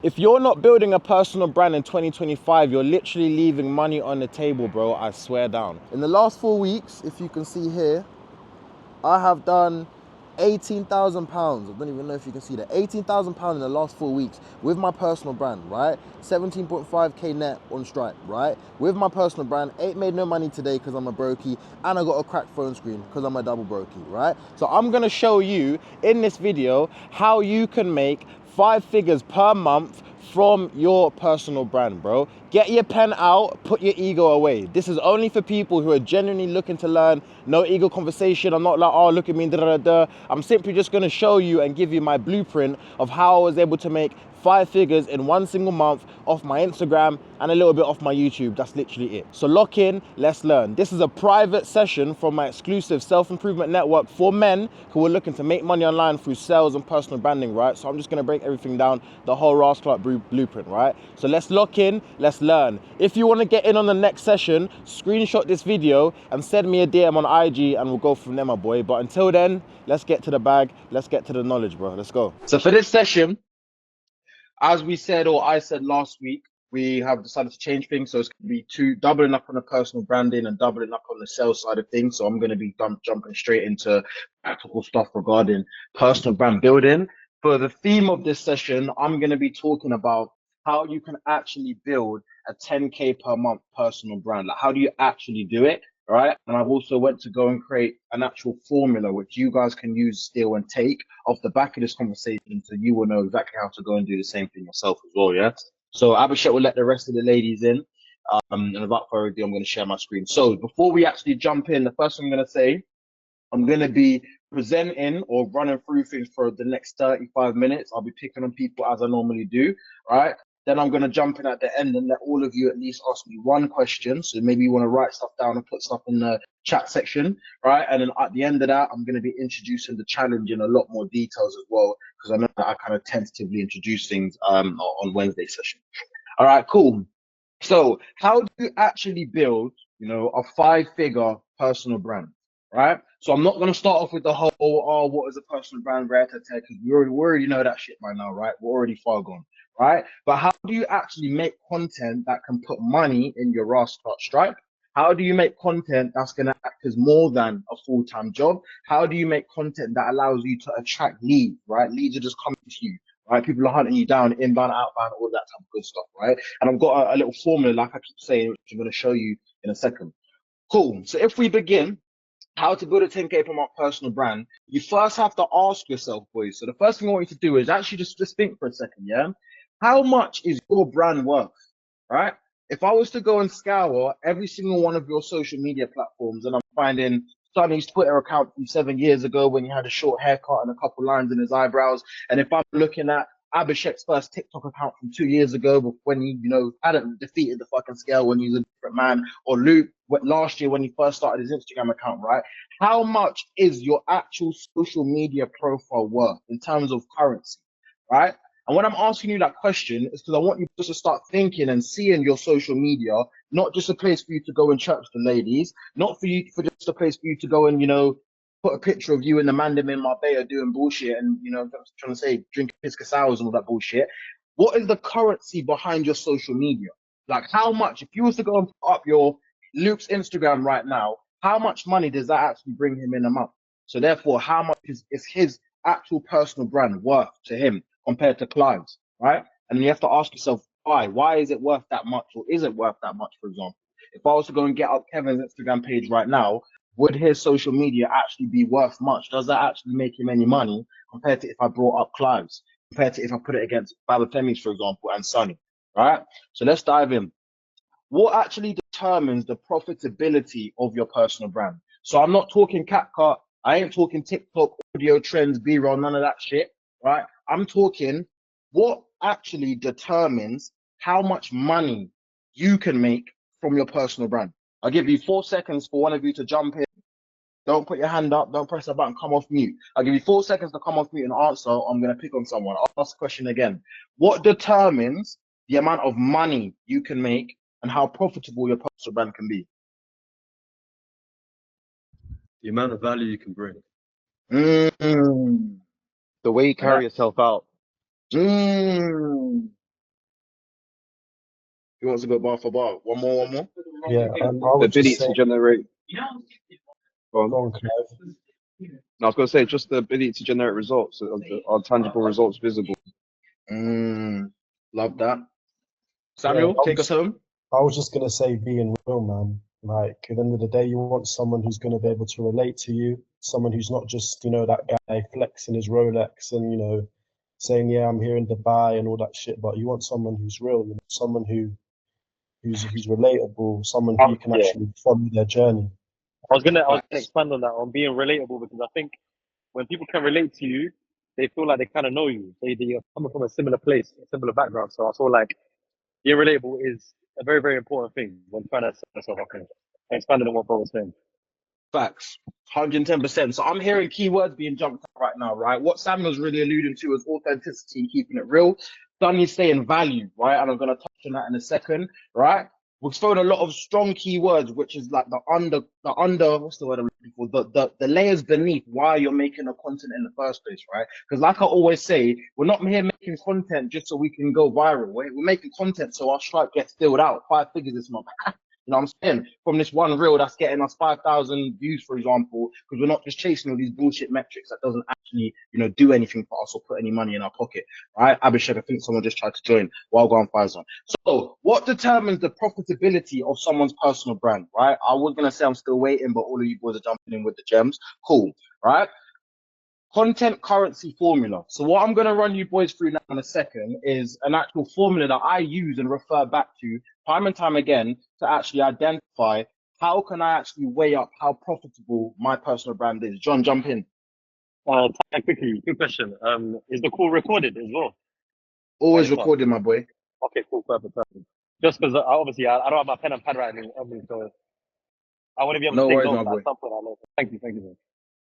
If you're not building a personal brand in 2025, you're literally leaving money on the table, bro. I swear down. In the last 4 weeks, if you can see here, I have done £18,000. I don't even know if you can see that. £18,000 in the last 4 weeks with my personal brand, right? 17.5k net on Stripe, right? With my personal brand, ain't made no money today because I'm a brokey, and I got a cracked phone screen because I'm a double brokey, right? So I'm gonna show you in this video how you can make 5 figures per month from your personal brand, bro. Get your pen out, put your ego away. This is only for people who are genuinely looking to learn. No ego conversation. I'm not like, oh, look at me, da da da. I'm simply just gonna show you and give you my blueprint of how I was able to make 5 figures in one single month off my Instagram and a little bit off my YouTube. That's literally it. So lock in, let's learn. This is a private session from my exclusive self-improvement network for men who are looking to make money online through sales and personal branding, right? So I'm just gonna break everything down, the whole Ross Clark blueprint, right? So let's lock in, let's learn. If you wanna get in on the next session, screenshot this video and send me a DM on IG and we'll go from there, my boy. But until then, let's get to the bag, let's get to the knowledge, bro. Let's go. So for this session, as we said, or I said last week, we have decided to change things. So it's going to be doubling up on the personal branding and doubling up on the sales side of things. So I'm going to be jumping straight into practical stuff regarding personal brand building. For the theme of this session, I'm going to be talking about how you can actually build a 10K per month personal brand. Like, how do you actually do it? Right. And I've also went to go and create an actual formula which you guys can use still and take off the back of this conversation, so you will know exactly how to go and do the same thing yourself as well. Yeah. So Abhishek will let the rest of the ladies in. And without further ado, I'm going to share my screen. So before we actually jump in, the first thing I'm going to say, I'm going to be presenting or running through things for the next 35 minutes. I'll be picking on people as I normally do, right? Then I'm going to jump in at the end and let all of you at least ask me one question. So maybe you want to write stuff down and put stuff in the chat section, right? And then at the end of that, I'm going to be introducing the challenge in a lot more details as well, because I know that I kind of tentatively introduce things on Wednesday session. All right, cool. So how do you actually build, a 5-figure personal brand, right? So I'm not going to start off with the whole, oh, what is a personal brand, rare because we already know that shit by now, right? We're already far gone, right? But how do you actually make content that can put money in your Ross Clark Stripe? How do you make content that's going to act as more than a full-time job? How do you make content that allows you to attract leads, right? Leads are just coming to you, right? People are hunting you down, inbound, outbound, all that type of good stuff, right? And I've got a little formula, like I keep saying, which I'm going to show you in a second. Cool. So if we begin, how to build a 10K per month personal brand, you first have to ask yourself, boys. So the first thing I want you to do is actually just think for a second, yeah? How much is your brand worth, right? If I was to go and scour every single one of your social media platforms and I'm finding Sonny's Twitter account from 7 years ago when he had a short haircut and a couple lines in his eyebrows, and if I'm looking at Abhishek's first TikTok account from 2 years ago when he, hadn't defeated the fucking scale when he was a different man, or Luke last year when he first started his Instagram account, right? How much is your actual social media profile worth in terms of currency, right? And when I'm asking you that question, it's because I want you just to start thinking and seeing your social media, not just a place for you to go and church the ladies, not for just a place for you to go and, put a picture of you and the Mandem in Marbella doing bullshit and, trying to say drinking pisco sours and all that bullshit. What is the currency behind your social media? Like, how much, if you was to go and put up your Luke's Instagram right now, how much money does that actually bring him in a month? So therefore, how much is his actual personal brand worth to him compared to Clive's, right? And you have to ask yourself why. Why is it worth that much, or is it worth that much? For example, if I was to go and get up Kevin's Instagram page right now, would his social media actually be worth much? Does that actually make him any money compared to if I brought up Clive's, compared to if I put it against Baba Femi's, for example, and Sonny, right? So let's dive in. What actually determines the profitability of your personal brand? So I'm not talking CapCut. I ain't talking TikTok, audio trends, B-roll, none of that shit, right? I'm talking what actually determines how much money you can make from your personal brand. I'll give you 4 seconds for one of you to jump in. Don't put your hand up. Don't press the button. Come off mute. I'll give you 4 seconds to come off mute and answer. I'm going to pick on someone. I'll ask the question again. What determines the amount of money you can make and how profitable your personal brand can be? The amount of value you can bring. Mm. The way you carry yourself out. Mm. He wants to go bar for bar. One more, one more. Yeah, I The would ability just say, to generate. Go on. go on, Clive. No, I was going to say just the ability to generate results, are tangible results visible. Love that. Yeah, Samuel, take us home. I was just gonna say being real, man. Like at the end of the day, you want someone who's gonna be able to relate to you, someone who's not just, that guy flexing his Rolex and, saying, yeah, I'm here in Dubai and all that shit, but you want someone who's real, someone who's relatable, someone who you can Yeah, actually follow their journey. I was gonna Facts. expand on that on being relatable because I think when people can relate to you, they feel like they kind of know you. They're coming from a similar place, a similar background. So I feel like being relatable is a very very important thing when trying to set yourself up. And expanding on what Bro was saying. Facts. 110%. So I'm hearing keywords being jumped out right now, right? What Samuel's really alluding to is authenticity and keeping it real. Sonny's saying value, right? And I'm going to touch on that in a second, right? We've thrown a lot of strong keywords, which is like what's the word I'm looking for? The layers beneath why you're making a content in the first place, right? Because like I always say, we're not here making content just so we can go viral. We're making content so our stripe gets filled out 5 figures this month. You know what I'm saying? From this one reel that's getting us 5,000 views, for example, because we're not just chasing all these bullshit metrics that doesn't actually, do anything for us or put any money in our pocket, right? Abhishek, I think someone just tried to join while going Faizan. So what determines the profitability of someone's personal brand, right? I was going to say I'm still waiting, but all of you boys are jumping in with the gems. Cool, right? Content currency formula. So what I'm going to run you boys through now in a second is an actual formula that I use and refer back to time and time again to actually identify how can I actually weigh up how profitable my personal brand is. John, jump in. Quickly, good question. Is the call recorded as well? On Always this one? recording, my boy. Okay, cool, perfect, perfect. Just because I don't have my pen and pad right now, so I want to be able to No take worries, notes my at boy. some point. Thank you, man.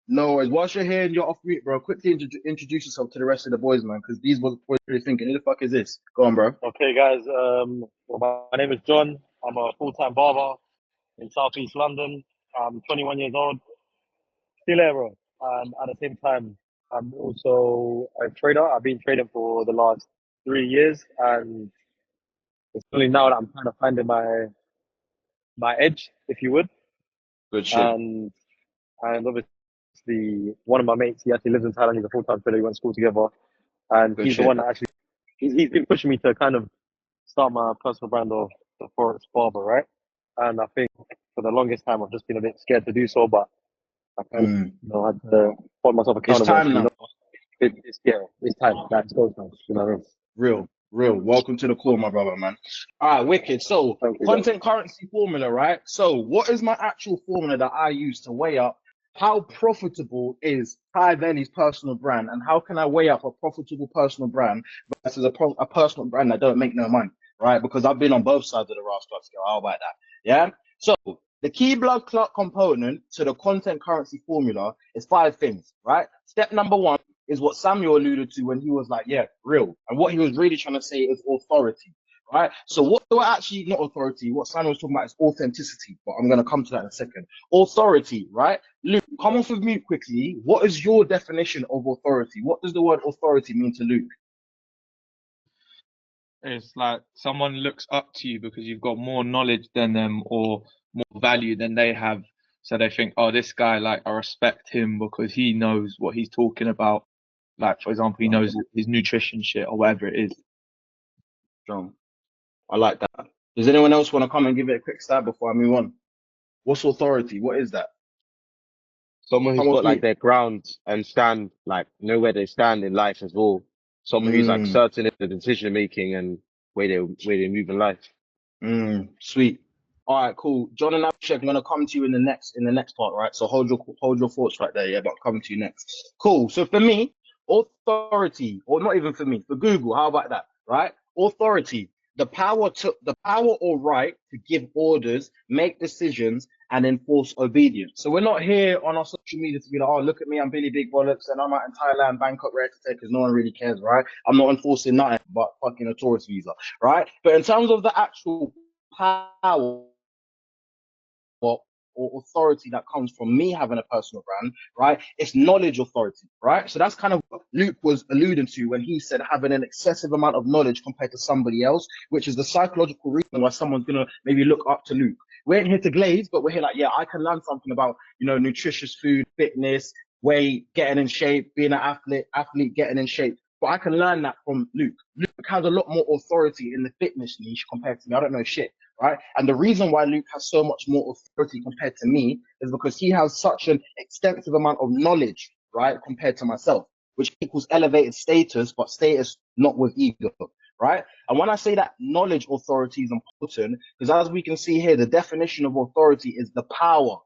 No worries. Whilst you're here and you're off mute, bro, quickly introduce yourself to the rest of the boys, man, because these boys are really thinking, who the fuck is this? Go on, bro. Okay, guys. Well, my name is John. I'm a full-time barber in Southeast London. I'm 21 years old. Still here, bro. At the same time, I'm also a trader. I've been trading for the last 3 years, and it's only now that I'm kind of finding my edge, if you would. Good shit. And obviously, one of my mates, he actually lives in Thailand. He's a full-time trader. We went to school together, and Good he's the shit. one that actually he's been pushing me to kind of start my personal brand of the Forest Barber, right? And I think for the longest time I've just been a bit scared to do so, but I kind of had to hold myself It's accountable and time say, now. it's time. That's go time. You know what I mean? Real. Welcome to the call, my brother, man. All right, wicked. So, Thank you, guys. content currency formula, right? So, what is my actual formula that I use to weigh up how profitable is Ty Valley's personal brand, and how can I weigh up a profitable personal brand versus a personal brand that don't make no money, right? Because I've been on both sides of the rascal scale. How about that? Yeah. So, the key blood clot component to the content currency formula is 5 things, right? Step number one is what Samuel alluded to when he was like, yeah, real. And what he was really trying to say is authority, right? So what do I actually, not authority, what Samuel was talking about is authenticity, but I'm going to come to that in a second. Authority, right? Luke, come off of mute quickly. What is your definition of authority? What does the word authority mean to Luke? It's like someone looks up to you because you've got more knowledge than them or more value than they have. So they think, oh, this guy, like, I respect him because he knows what he's talking about. Like, for example, he knows his nutrition shit or whatever it is. Strong. I like that. Does anyone else want to come and give it a quick stab before I move on? What's authority? What is that? Someone who's Come off got like mute. their ground and stand, like know where they stand in life as well. Someone who's like Mm, certain in the decision making and way they move in life. sweet. All right, cool. John and Abhishek, I'm gonna come to you in the next part, right? So hold your thoughts right there, yeah, but I'll come to you next. Cool. So for me, authority, or not even for me, for Google, how about that, right? Authority, the power or right to give orders, make decisions, and enforce obedience. So we're not here on our social media to be like, oh, look at me, I'm Billy Big Bollocks, and I'm out in Thailand, Bangkok, ready to take, because no one really cares, right? I'm not enforcing nothing but fucking a tourist visa, right? But in terms of the actual power, or authority that comes from me having a personal brand, right? It's knowledge authority, right? So that's kind of what Luke was alluding to when he said having an excessive amount of knowledge compared to somebody else, which is the psychological reason why someone's gonna maybe look up to Luke. We ain't here to glaze, but we're here like, yeah, I can learn something about, nutritious food, fitness, weight, getting in shape, being an athlete getting in shape. But I can learn that from Luke. Luke has a lot more authority in the fitness niche compared to me. I don't know shit, right? And the reason why Luke has so much more authority compared to me is because he has such an extensive amount of knowledge, right, compared to myself, which equals elevated status, but status not with ego, right? And when I say that knowledge authority is important, because as we can see here, the definition of authority is the power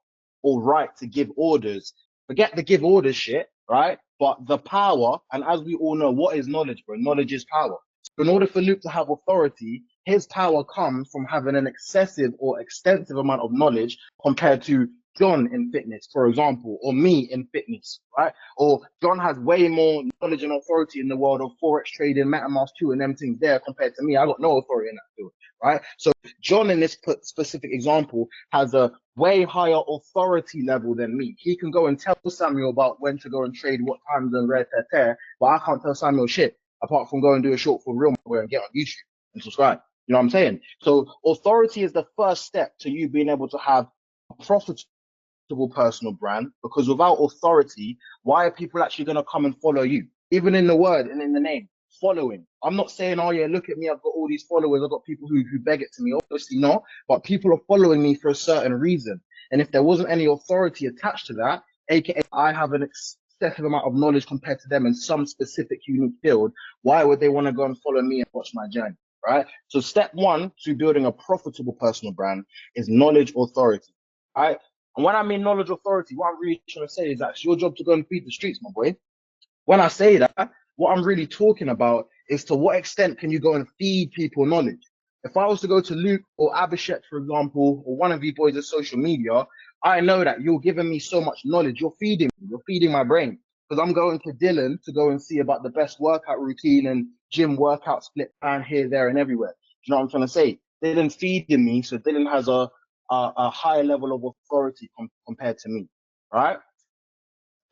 or right to give orders. Forget the give orders shit, right? But the power, and as we all know, what is knowledge, bro? Knowledge is power. So in order for Luke to have authority, his power comes from having an excessive or extensive amount of knowledge compared to John in fitness, for example, or me in fitness, right? Or John has way more knowledge and authority in the world of Forex trading, MetaMask 2 and them things there compared to me. I got no authority in that field, right? So John in this specific example has a way higher authority level than me. He can go and tell Samuel about when to go and trade, what times and rare tear, but I can't tell Samuel shit apart from go and do a short for real and get on YouTube and subscribe. You know what I'm saying? So authority is the first step to you being able to have a profitable personal brand, because without authority, why are people actually going to come and follow you? Even in the word and in the name, following. I'm not saying, oh yeah, look at me, I've got all these followers, I've got people who beg it to me. Obviously not, but people are following me for a certain reason. And if there wasn't any authority attached to that, aka I have an excessive amount of knowledge compared to them in some specific unique field, why would they want to go and follow me and watch my journey, right? So step one to building a profitable personal brand is knowledge authority, right? And when I mean knowledge authority, what I'm really trying to say is that it's your job to go and feed the streets, my boy. When I say that, what I'm really talking about is to what extent can you go and feed people knowledge? If I was to go to Luke or Abhishek, for example, or one of you boys on social media, I know that you're giving me so much knowledge. You're feeding me. You're feeding my brain. Because I'm going to Dylan to go and see about the best workout routine and gym workout split plan here, there, and everywhere. Do you know what I'm trying to say? Dylan's feeding me, so Dylan has a higher level of authority compared to me, right?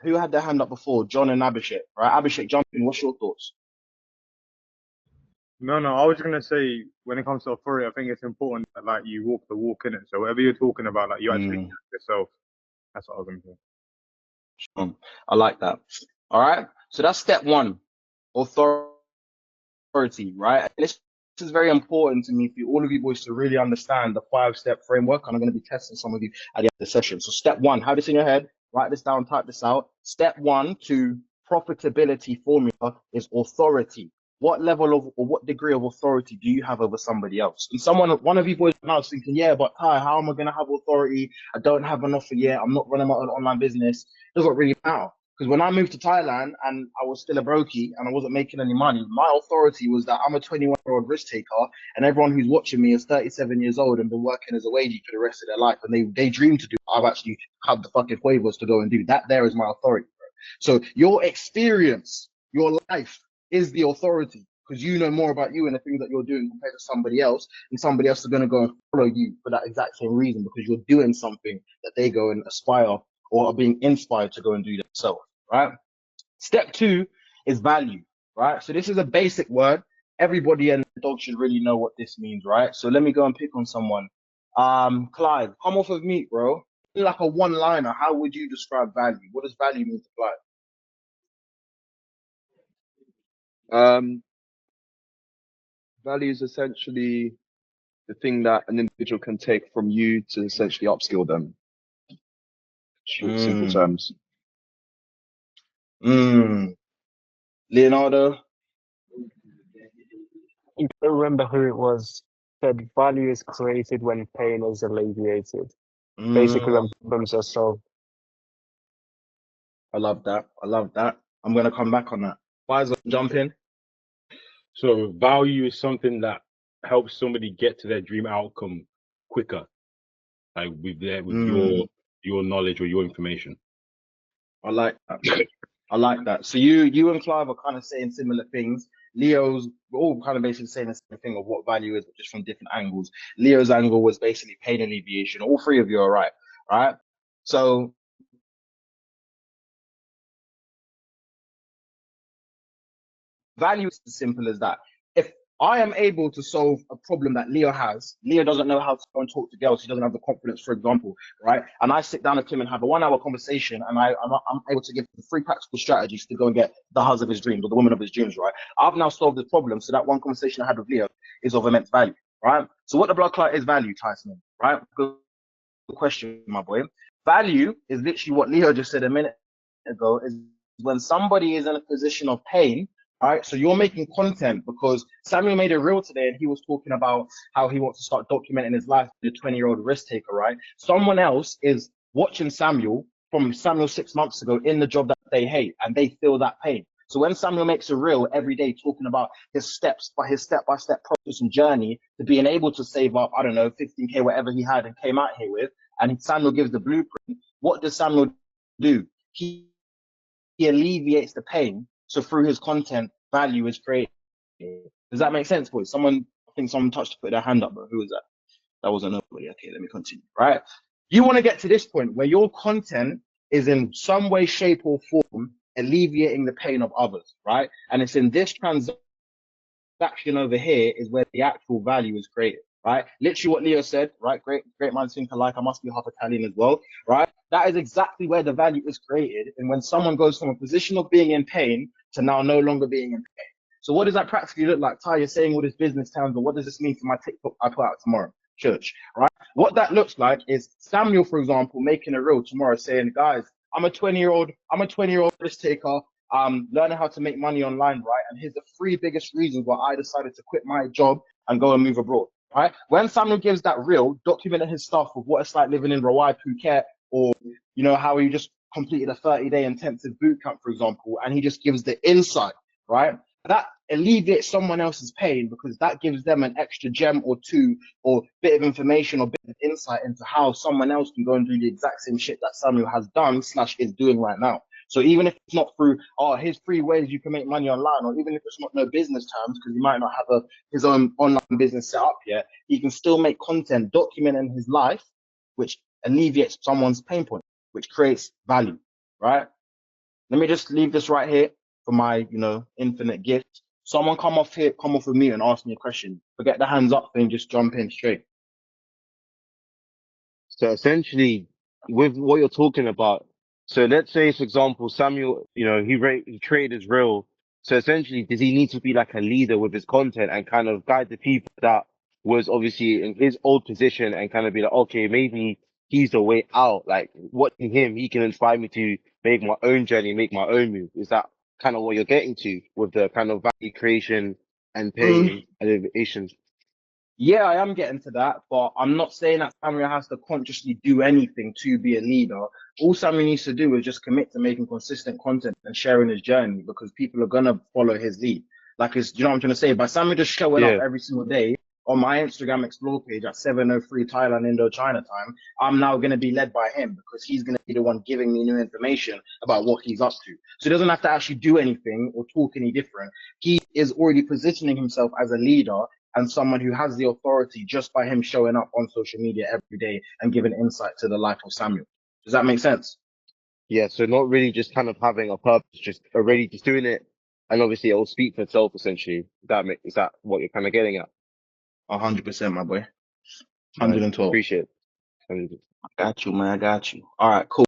Who had their hand up before? John and Abhishek, right? Abhishek, jump in. What's your thoughts? No, I was gonna say when it comes to authority, I think it's important that like you walk the walk in it. So whatever you're talking about, like you actually do it yourself. That's what I was gonna say. I like that. All right. So that's step one, authority, right? And this is very important to me for all of you boys to really understand the 5-step framework. And I'm going to be testing some of you at the end of the session. So step one, have this in your head, write this down, type this out. Step one to profitability formula is authority. What level of or what degree of authority do you have over somebody else? And one of you boys now is thinking, yeah, but Ty, how am I going to have authority? I don't have an offer yet. I'm not running my own online business. It doesn't really matter. Because when I moved to Thailand and I was still a brokey and I wasn't making any money, my authority was that I'm a 21-year-old risk taker and everyone who's watching me is 37 years old and been working as a wagey for the rest of their life. And they dream to do, I've actually had the fucking quavers to go and do that. There is my authority, bro. So your experience, your life is the authority, because you know more about you and the things that you're doing compared to somebody else, and somebody else is going to go and follow you for that exact same reason, because you're doing something that they go and aspire or are being inspired to go and do themselves, right? Step two is value, right? So this is a basic word. Everybody and the dog should really know what this means, right? So let me go and pick on someone. Clive, come off of mute, bro. Like a one-liner, how would you describe value? What does value mean to Clive? Value is essentially the thing that an individual can take from you to essentially upskill them. Simple terms. Leonardo? I don't remember who it was, said value is created when pain is alleviated. Basically, when problems are solved. I love that. I'm going to come back on that. Faisal, jump in. So value is something that helps somebody get to their dream outcome quicker, like with your knowledge or your information. I like that. So you and Clive are kind of saying similar things. Leo's, we're all kind of basically saying the same thing of what value is, but just from different angles. Leo's angle was basically pain alleviation. All three of you are right. right? So value is as simple as that. If I am able to solve a problem that Leo has, Leo doesn't know how to go and talk to girls, he doesn't have the confidence, for example, right? And I sit down with him and have a 1 hour conversation, and I'm able to give him 3 practical strategies to go and get the house of his dreams or the woman of his dreams, right? I've now solved the problem, so that one conversation I had with Leo is of immense value, right? So what the blood clot is value, Tyson, right? Good question, my boy. Value is literally what Leo just said a minute ago, is when somebody is in a position of pain. All right, so you're making content because Samuel made a reel today and he was talking about how he wants to start documenting his life, the 20-year-old risk taker, right? Someone else is watching Samuel from Samuel 6 months ago in the job that they hate and they feel that pain. So when Samuel makes a reel every day talking about his step-by-step process and journey to being able to save up, I don't know, 15K, whatever he had and came out here with, and Samuel gives the blueprint, what does Samuel do? He alleviates the pain. So through his content, value is created. Does that make sense, boys? I think someone touched to put their hand up, but who was that? That wasn't nobody. Okay, let me continue. Right? You want to get to this point where your content is in some way, shape, or form alleviating the pain of others, right? And it's in this transaction over here is where the actual value is created, right? Literally what Leo said, right? Great minds think alike. I must be half Italian as well, right? That is exactly where the value is created. And when someone goes from a position of being in pain to now no longer being in pain. So what does that practically look like? Ty, you're saying all this business terms, but what does this mean for my TikTok I put out tomorrow? Church, right? What that looks like is Samuel, for example, making a reel tomorrow saying, guys, I'm a 20-year-old risk taker. Learning how to make money online, right? And here's the 3 biggest reasons why I decided to quit my job and go and move abroad, right? When Samuel gives that reel, documenting his stuff of what it's like living in Rawai, Phuket, or, you know, how he just completed a 30-day intensive boot camp, for example, and he just gives the insight, right? That alleviates someone else's pain because that gives them an extra gem or 2 or bit of information or bit of insight into how someone else can go and do the exact same shit that Samuel has done / is doing right now. So even if it's not through, here's 3 ways you can make money online, or even if it's not no business terms, because he might not have his own online business set up yet, he can still make content documenting his life, which alleviates someone's pain point, which creates value, right? Let me just leave this right here for my, infinite gift. Someone come off with me and ask me a question. Forget the hands up thing, just jump in straight. So essentially, with what you're talking about, so let's say, for example, Samuel, he created his reel. So essentially, does he need to be like a leader with his content and kind of guide the people that was obviously in his old position and kind of be like, okay, maybe he's the way out. Like watching him, he can inspire me to make my own journey, make my own move. Is that kind of what you're getting to with the kind of value creation and pay elevation? Yeah, I am getting to that, but I'm not saying that Samuel has to consciously do anything to be a leader. All Samuel needs to do is just commit to making consistent content and sharing his journey because people are gonna follow his lead. Like, you know what I'm trying to say? By Samuel just showing up every single day on my Instagram Explore page at 7:03 Thailand Indochina time, I'm now gonna be led by him because he's gonna be the one giving me new information about what he's up to. So he doesn't have to actually do anything or talk any different. He is already positioning himself as a leader and someone who has the authority just by him showing up on social media every day and giving insight to the life of Samuel. Does that make sense? Yeah, so not really just kind of having a purpose, just already just doing it, and obviously it will speak for itself. Essentially, is that what you're kind of getting at? 100%, my boy. Nice. 112. Appreciate it. I got you, man. I got you. All right, cool.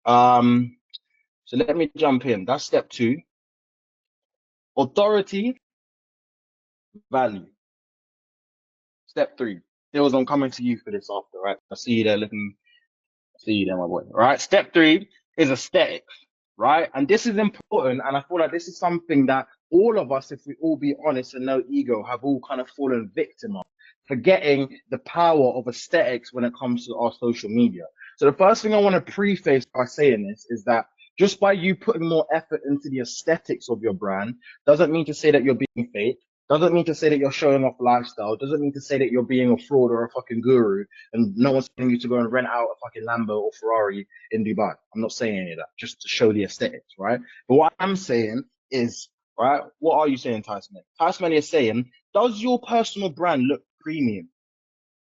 So let me jump in. That's step 2. Authority, value. Step 3. Hills, I'm coming to you for this after, right? I see you there my boy. All right. Step 3 is aesthetics, right? And this is important. And I feel like this is something that all of us, if we all be honest and no ego, have all kind of fallen victim of, forgetting the power of aesthetics when it comes to our social media. So the first thing I want to preface by saying this is that just by you putting more effort into the aesthetics of your brand doesn't mean to say that you're being fake. Doesn't mean to say that you're showing off lifestyle. Doesn't mean to say that you're being a fraud or a fucking guru and no one's telling you to go and rent out a fucking Lambo or Ferrari in Dubai. I'm not saying any of that, just to show the aesthetics, right? But what I'm saying is, right, what are you saying, Tyson? Tyson is saying, does your personal brand look premium?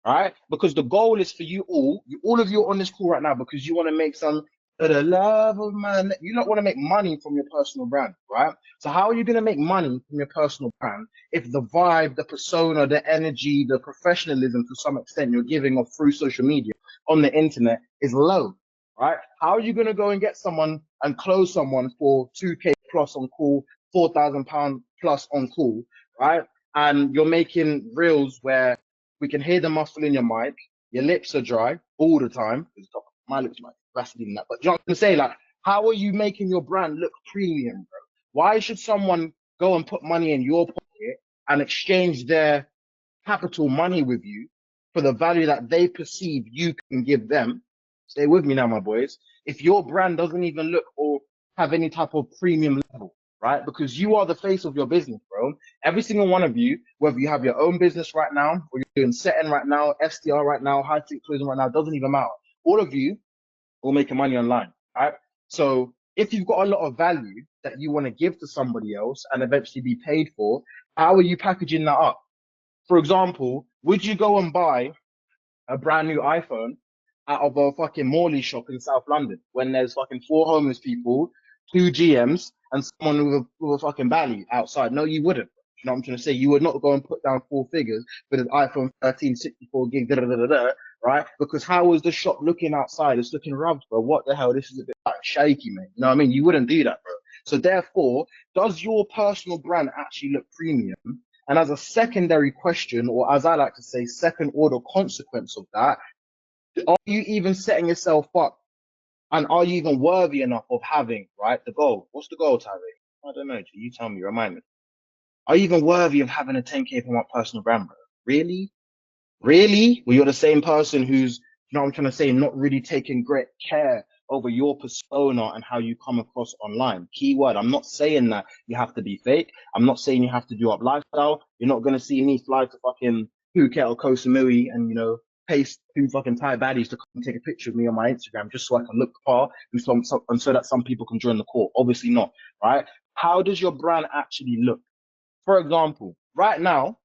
right? Because the goal is for you all of you on this call right now, because you want to make some for the love of man. You don't want to make money from your personal brand, right? So how are you going to make money from your personal brand if the vibe, the persona, the energy, the professionalism to some extent you're giving off through social media on the internet is low, right? How are you going to go and get someone and close someone for 2K plus on call, £4,000 plus on call, right? And you're making reels where we can hear the muffle in your mic, your lips are dry all the time. My lips might be Vaseline in that, but you know what I'm saying? Like, how are you making your brand look premium, bro? Why should someone go and put money in your pocket and exchange their capital money with you for the value that they perceive you can give them? Stay with me now, my boys. If your brand doesn't even look or have any type of premium level, right? Because you are the face of your business, bro. Every single one of you, whether you have your own business right now, or you're doing setting right now, STR right now, high ticket tourism right now, doesn't even matter. All of you will make money online, right? So if you've got a lot of value that you want to give to somebody else and eventually be paid for, how are you packaging that up? For example, would you go and buy a brand new iPhone out of a fucking Morley shop in South London when there's fucking 4 homeless people, 2 GMs, and someone with a fucking Bally outside? No, you wouldn't. You know what I'm trying to say? You would not go and put down 4 figures for an iPhone 13, 64 gig, right? Because how was the shop looking outside? It's looking rubbed, bro. What the hell? This is a bit like shaky, man. You know what I mean? You wouldn't do that, bro. So therefore, does your personal brand actually look premium? And as a secondary question, or as I like to say, second order consequence of that, are you even setting yourself up? And are you even worthy enough of having, right, the goal? What's the goal, Tyreek? I don't know. You tell me, remind me. Are you even worthy of having a 10K per month personal brand, bro? Really? Really? Well, you're the same person who's, you know what I'm trying to say, not really taking great care over your persona and how you come across online. Keyword. I'm not saying that you have to be fake. I'm not saying you have to do up lifestyle. You're not going to see me fly to fucking Phuket or Koh Samui and, you know, paste 2 fucking Thai baddies to come and take a picture of me on my Instagram just so I can look the part and so that some people can join the call. Obviously not, right? How does your brand actually look? For example, right now,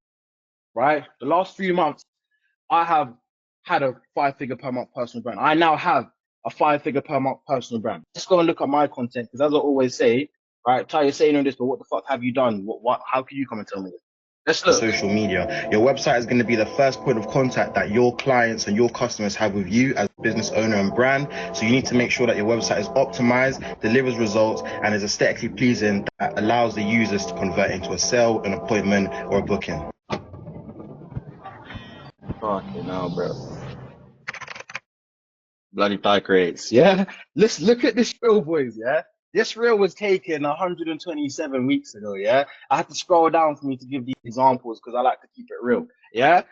right, the last few months, I have had a 5-figure per month personal brand. I now have a 5-figure per month personal brand. Let's go and look at my content, because as I always say, right, Ty, you're saying all this, but what the fuck have you done? What how can you come and tell me this? Let's look. Social media. Your website is going to be the first point of contact that your clients and your customers have with you as a business owner and brand. So you need to make sure that your website is optimized, delivers results, and is aesthetically pleasing that allows the users to convert into a sale, an appointment, or a booking. Fucking hell, bro. Bloody bike rates, yeah? Let's look at this reel, boys, yeah? This reel was taken 127 weeks ago, yeah? I had to scroll down for me to give these examples because I like to keep it real, yeah?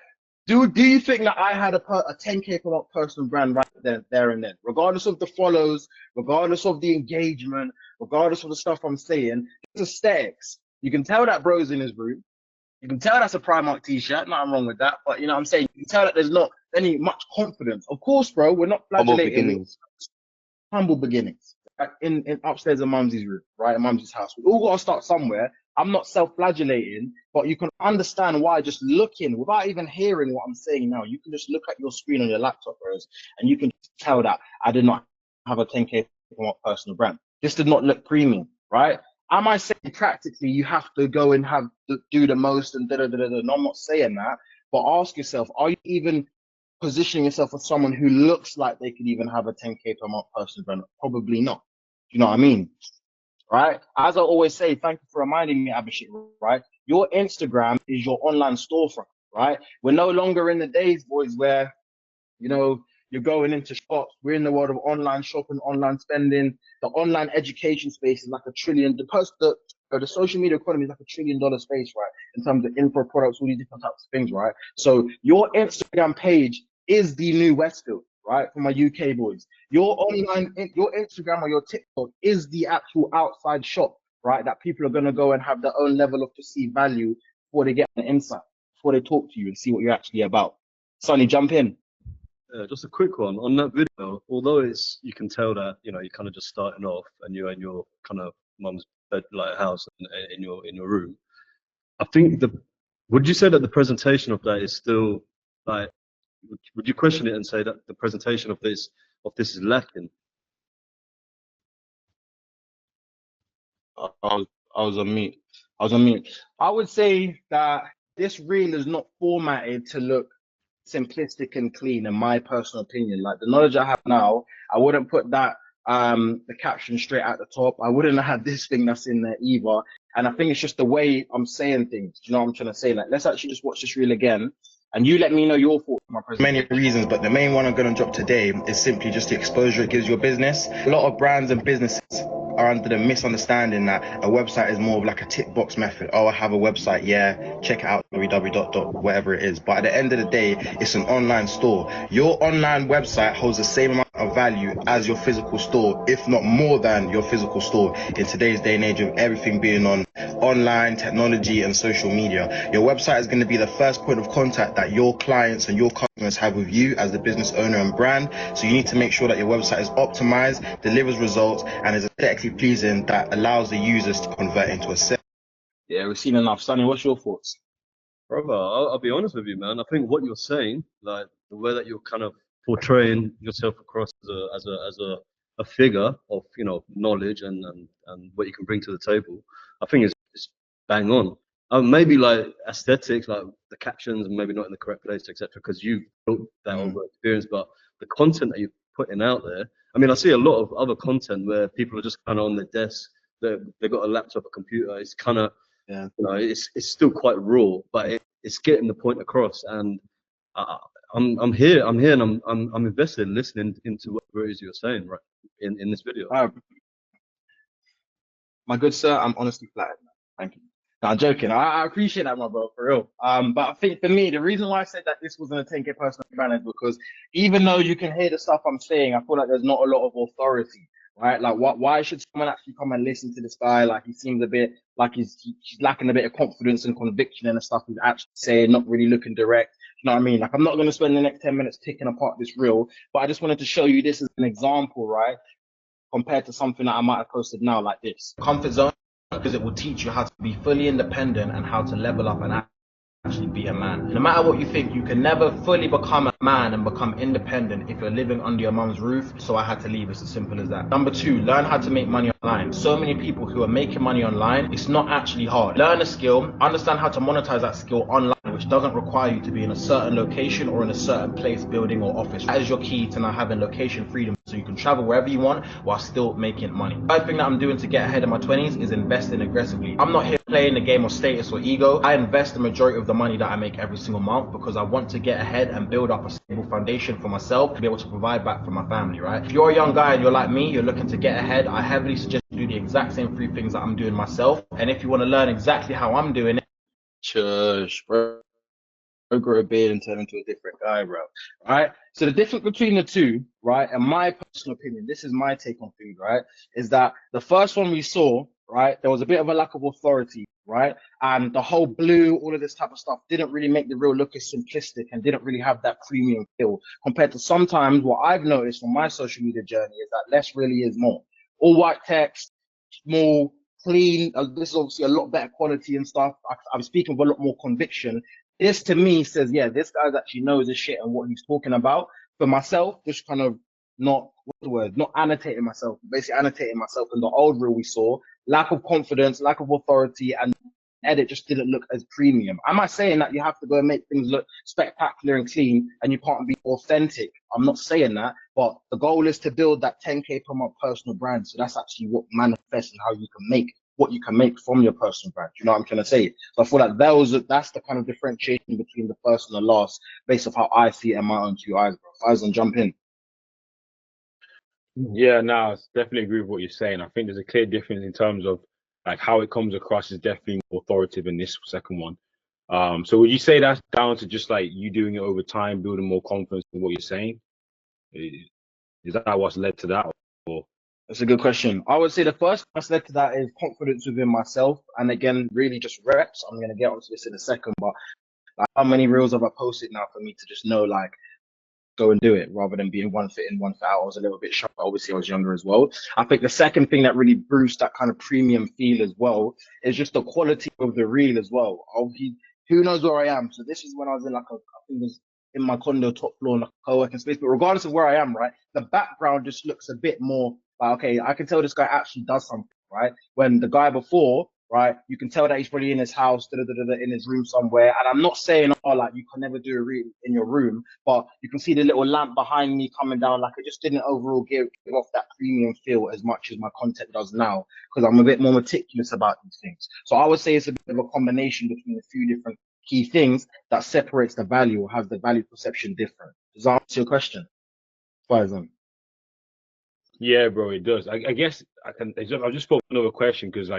Do you think that I had a 10K per month personal brand right there and then? Regardless of the follows, regardless of the engagement, regardless of the stuff I'm saying, it's aesthetics. You can tell that bro's in his room. You can tell that's a Primark t-shirt. Nothing wrong with that. But you know what I'm saying? You can tell that there's not any much confidence. Of course, bro, we're not flagellating. Humble beginnings. In upstairs in Mumsy's room, right? In Mumsy's house. We all got to start somewhere. I'm not self-flagellating, but you can understand why just looking, without even hearing what I'm saying now, you can just look at your screen on your laptop, bros, and you can tell that I did not have a 10K personal brand. This did not look premium, right? Am I saying practically you have to go and do the most and da-da-da-da-da? No, I'm not saying that. But ask yourself, are you even positioning yourself as someone who looks like they could even have a 10K per month personal brand? Probably not. Do you know what I mean? Right? As I always say, thank you for reminding me, Abhishek, right? Your Instagram is your online storefront, right? We're no longer in the days, boys, where, you know, you're going into shops. We're in the world of online shopping, online spending. The online education space is like $1 trillion. The social media economy is like $1 trillion space, right? In terms of info products, all these different types of things, right? So your Instagram page is the new Westfield, right? For my UK boys. Your Instagram or your TikTok is the actual outside shop, right? That people are going to go and have their own level of perceived value before they get an insight, before they talk to you and see what you're actually about. Sonny, jump in. Just a quick one on that video. Although you can tell that you're kind of just starting off, and you're in your kind of mum's bed, like house, in your room. I think would you say that the presentation of that is still like would you question it and say that the presentation of this is lacking? I was on mute. I was on mute. I would say that this reel is not formatted to look simplistic and clean, in my personal opinion. Like the knowledge I have now, I wouldn't put that the caption straight at the top. I wouldn't have had this thing that's in there either. And I think it's just the way I'm saying things. Do you know what I'm trying to say? Like, let's actually just watch this reel again. And you let me know your thoughts on my presentation. Many reasons, but the main one I'm going to drop today is simply just the exposure it gives your business. A lot of brands and businesses are under the misunderstanding that a website is more of like a tick box method. Oh, I have a website, yeah, check it out, www. whatever it is. But at the end of the day, it's an online store. Your online website holds the same amount of value as your physical store, if not more than your physical store, in today's day and age of everything being on online technology and social media. Your website is going to be the first point of contact that your clients and your customers have with you as the business owner and brand. So you need to make sure that your website is optimized, delivers results, and is aesthetically pleasing that allows the users to convert into a sale. Yeah, we've seen enough. Sonny, what's your thoughts? Brother, I'll be honest with you, man. I think what you're saying, like the way that you're kind of portraying yourself across as a figure of, you know, knowledge and what you can bring to the table, I think it's bang on. Maybe like aesthetics, like the captions, maybe not in the correct place, etc. Because you've built that over experience, but the content that you're putting out there. I mean, I see a lot of other content where people are just kind of on their desk. They've got a laptop, a computer. It's kind of, you know, it's still quite raw, but it's getting the point across. And I'm here, and I'm invested in listening into what it is you're saying right in this video. My good sir, I'm honestly flattered. Thank you. No, I'm joking. I appreciate that, my bro, for real. But I think for me, the reason why I said that this wasn't a 10K personal brand is because even though you can hear the stuff I'm saying, I feel like there's not a lot of authority, right? Like, why should someone actually come and listen to this guy? Like, he seems a bit like he's lacking a bit of confidence and conviction in the stuff he's actually saying, not really looking direct. You know what I mean? Like, I'm not going to spend the next 10 minutes picking apart this reel, but I just wanted to show you this as an example, right? Compared to something that I might have posted now like this. Comfort zone, because it will teach you how to be fully independent and how to level up and actually be a man. No matter what you think, you can never fully become a man and become independent if you're living under your mum's roof. So I had to leave. It's as simple as that. Number 2, learn how to make money online. So many people who are making money online, it's not actually hard. Learn a skill, understand how to monetize that skill online, which doesn't require you to be in a certain location or in a certain place, building or office. That is your key to now having location freedom, so you can travel wherever you want while still making money. The third thing that I'm doing to get ahead in my 20s is investing aggressively. I'm not here playing the game of status or ego. I invest the majority of the money that I make every single month because I want to get ahead and build up a stable foundation for myself to be able to provide back for my family, right? If you're a young guy and you're like me, you're looking to get ahead, I heavily suggest you do the exact same 3 things that I'm doing myself. And if you want to learn exactly how I'm doing it, shush, bro. Grow a beard and turn into a different guy, bro. Right? So the difference between the two, right, and my personal opinion, this is my take on food, right, is that the first one we saw, right, there was a bit of a lack of authority, right, and the whole blue, all of this type of stuff didn't really make the reel look as simplistic and didn't really have that premium feel compared to sometimes what I've noticed from my social media journey is that less really is more. All white text, small, clean. This is obviously a lot better quality and stuff. I'm speaking with a lot more conviction. This to me says, yeah, this guy actually knows his shit and what he's talking about. For myself, just kind of not, what's the word, not annotating myself, basically annotating myself in the old reel we saw. Lack of confidence, lack of authority, and edit just didn't look as premium. Am I saying that you have to go and make things look spectacular and clean and you can't be authentic? I'm not saying that, but the goal is to build that 10K per month personal brand. So that's actually what manifests and how you can make what you can make from your personal brand. You know what I'm trying to say? So I feel like that's the kind of differentiation between the first and the last, based off how I see it in my own 2 eyes, bro. Faizan, jump in. Yeah, no, I definitely agree with what you're saying. I think there's a clear difference in terms of like how it comes across is definitely more authoritative in this second one. So would you say that's down to just like you doing it over time, building more confidence in what you're saying? Is that what's led to that? Or that's a good question. I would say the first that's led to that is confidence within myself. And again, really just reps. I'm going to get onto this in a second, but like, how many reels have I posted now for me to just know, like, go and do it rather than being one foot in, one foot out? I was a little bit shocked. Obviously, I was younger as well. I think the second thing that really boosts that kind of premium feel as well is just the quality of the reel as well. Who knows where I am? So this is when I was in like I think it was in my condo top floor, like a co-working space. But regardless of where I am, right, the background just looks a bit more like, okay, I can tell this guy actually does something, right? When the guy before, right, you can tell that he's probably in his house, in his room somewhere. And I'm not saying, oh, like you can never do a read in your room, but you can see the little lamp behind me coming down. Like it just didn't overall give off that premium feel as much as my content does now, because I'm a bit more meticulous about these things. So I would say it's a bit of a combination between a few different key things that separates the value or has the value perception different. Does that answer your question, Faizan? Yeah, bro, it does. I guess I just thought another question because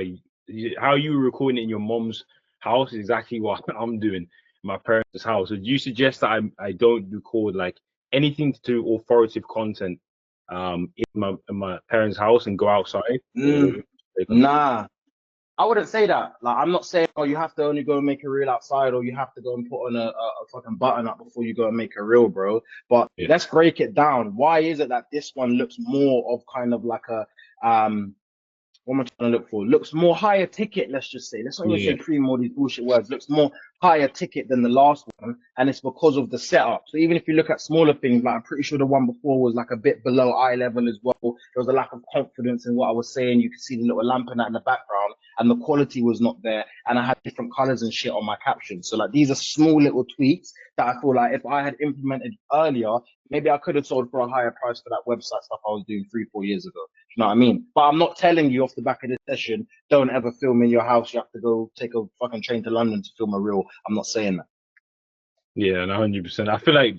how you were recording it in your mom's house is exactly what I'm doing in my parents' house. So do you suggest that I don't record like anything to do authoritative content in my parents' house and go outside? Nah, I wouldn't say that. Like, I'm not saying, oh, you have to only go and make a reel outside, or you have to go and put on a fucking button up before you go and make a reel, bro. But let's break it down. Why is it that this one looks more of kind of like a what am I trying to look for? Looks more higher ticket, let's just say. Let's not even say cream, all these bullshit words. Looks more higher ticket than the last one, and it's because of the setup. So even if you look at smaller things, like I'm pretty sure the one before was like a bit below eye level as well. There was a lack of confidence in what I was saying. You could see the little lamp in that in the background, and the quality was not there. And I had different colors and shit on my captions. So like these are small little tweaks that I feel like if I had implemented earlier, maybe I could have sold for a higher price for that website stuff I was doing 3-4 years ago. You know what I mean? But I'm not telling you off the back of this session, don't ever film in your house. You have to go take a fucking train to London to film a reel. I'm not saying that. Yeah, 100%. I feel like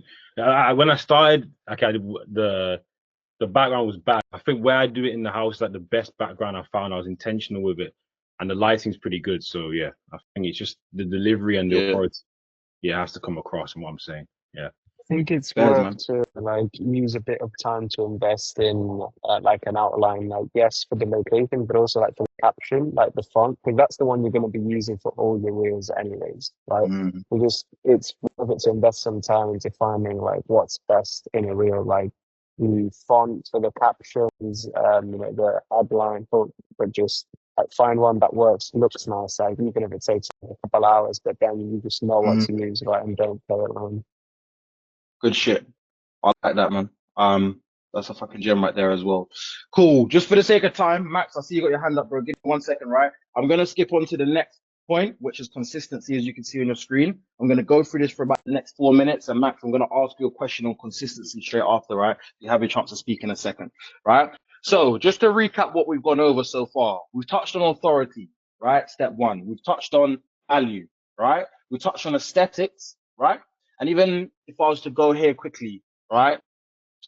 when I started, okay, the background was bad. I think where I do it in the house, like the best background I found, I was intentional with it, and the lighting's pretty good. So yeah, I think it's just the delivery and the authority. Yeah, has to come across from what I'm saying. Yeah. I think it's worth to like use a bit of time to invest in like an outline, like yes for the location, but also like for the caption, like the font, because that's the one you're going to be using for all your reels anyways, right? It's worth it to invest some time into finding like what's best in a reel, like the font for the captions, the headline, but just like find one that works, looks nice, like even if it takes a couple hours, but then you just know what to use, right, and don't play around. Good shit. I like that, man. That's a fucking gem right there as well. Cool. Just for the sake of time, Max, I see you got your hand up, bro. Give me 1 second, right? I'm gonna skip on to the next point, which is consistency, as you can see on your screen. I'm gonna go through this for about the next 4 minutes, and Max, I'm gonna ask you a question on consistency straight after, right? You have a chance to speak in a second, right? So just to recap what we've gone over so far, we've touched on authority, right? Step 1. We've touched on value, right? We touched on aesthetics, right? And even if I was to go here quickly, right?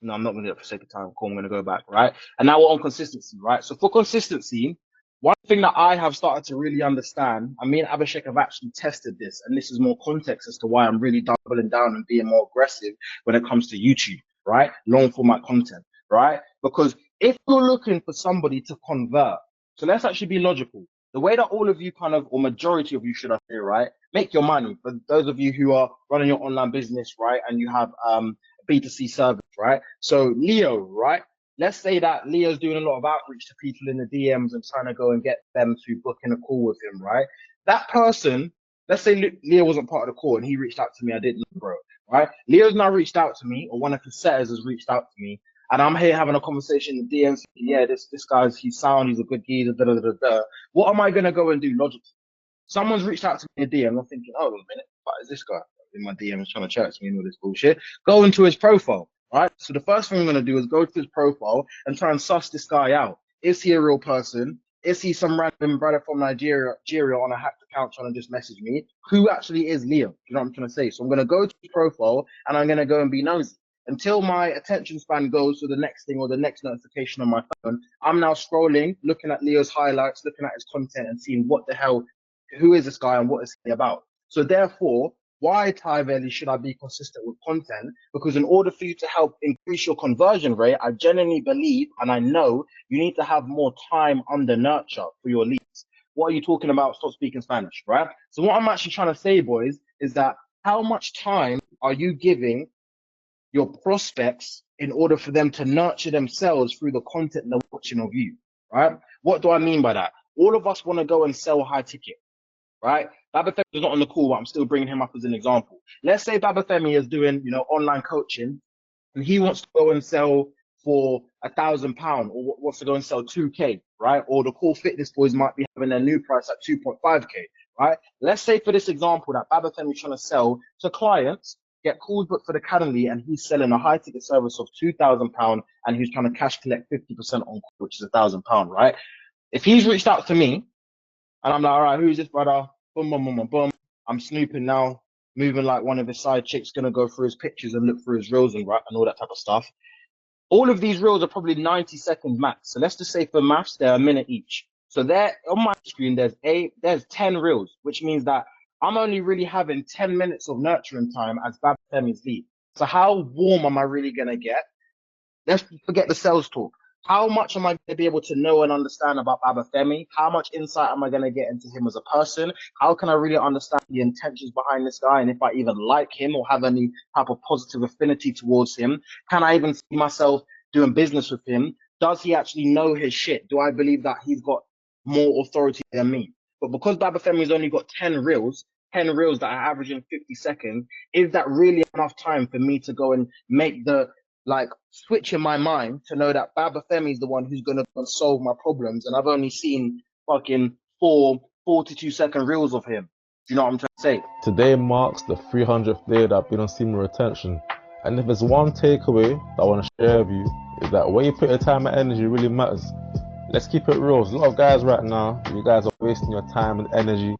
No, I'm not going to do it for sake of time. Cool, I'm going to go back, right? And now we're on consistency, right? So for consistency, one thing that I have started to really understand, and me and Abhishek have actually tested this, and this is more context as to why I'm really doubling down and being more aggressive when it comes to YouTube, right? Long format content, right? Because if you're looking for somebody to convert, so let's actually be logical. The way that all of you kind of, or majority of you should I say, right, make your money. For those of you who are running your online business, right, and you have B2C service, right? So Leo, right? Let's say that Leo's doing a lot of outreach to people in the DMs and trying to go and get them to book in a call with him, right? That person, let's say Leo wasn't part of the call and he reached out to me, I didn't know, bro, right? Leo's now reached out to me, or one of his setters has reached out to me, and I'm here having a conversation in the DMs. Yeah, this guy's, he's sound, he's a good geezer, da da da da. What am I gonna go and do logically? Someone's reached out to me in a DM. I'm thinking, hold on a minute, what is this guy in my DMs trying to chat to me and all this bullshit? Go into his profile, right? So the first thing I'm gonna do is go to his profile and try and suss this guy out. Is he a real person? Is he some random brother from Nigeria on a hacked account trying to just message me? Who actually is Leo? You know what I'm trying to say? So I'm gonna go to his profile and I'm gonna go and be nosy. Until my attention span goes to the next thing or the next notification on my phone, I'm now scrolling, looking at Leo's highlights, looking at his content and seeing what the hell, who is this guy and what is he about? So therefore, why, Ty Valley, should I be consistent with content? Because in order for you to help increase your conversion rate, I genuinely believe, and I know, you need to have more time under nurture for your leads. What are you talking about? Stop speaking Spanish, right? So what I'm actually trying to say, boys, is that how much time are you giving your prospects in order for them to nurture themselves through the content they're watching of you, right? What do I mean by that? All of us want to go and sell high ticket. right? Babafemi is not on the call, but I'm still bringing him up as an example. Let's say Babafemi is doing, online coaching, and he wants to go and sell for £1,000, or wants to go and sell 2K, right? Or the Core Fitness boys might be having their new price at 2.5K, right? Let's say for this example that Babafemi is trying to sell to clients, get calls booked for the Calendly, and he's selling a high ticket service of £2,000, and he's trying to cash collect 50% on, which is £1,000, right? If he's reached out to me, and I'm like, all right, who's this brother? Boom, boom, boom, boom, boom. I'm snooping now, moving like one of his side chicks, gonna go through his pictures and look through his reels and all that type of stuff. All of these reels are probably 90 seconds max. So let's just say for maths, they're a minute each. So there on my screen, there's 10 reels, which means that I'm only really having 10 minutes of nurturing time as Babafemi's lead. So how warm am I really gonna get? Let's forget the sales talk. How much am I going to be able to know and understand about Babafemi? How much insight am I going to get into him as a person? How can I really understand the intentions behind this guy, and if I even like him or have any type of positive affinity towards him? Can I even see myself doing business with him? Does he actually know his shit? Do I believe that he's got more authority than me? But because Babafemi's only got 10 reels that are averaging 50 seconds, is that really enough time for me to go and make the switch in my mind to know that Babafemi is the one who's going to solve my problems, and I've only seen fucking 4 42-second reels of him? Do you know what I'm trying to say? Today marks the 300th day that I've been on Senior Retention, and if there's one takeaway that I want to share with you, is that where you put your time and energy really matters. Let's keep it real. There's a lot of guys right now, you guys are wasting your time and energy.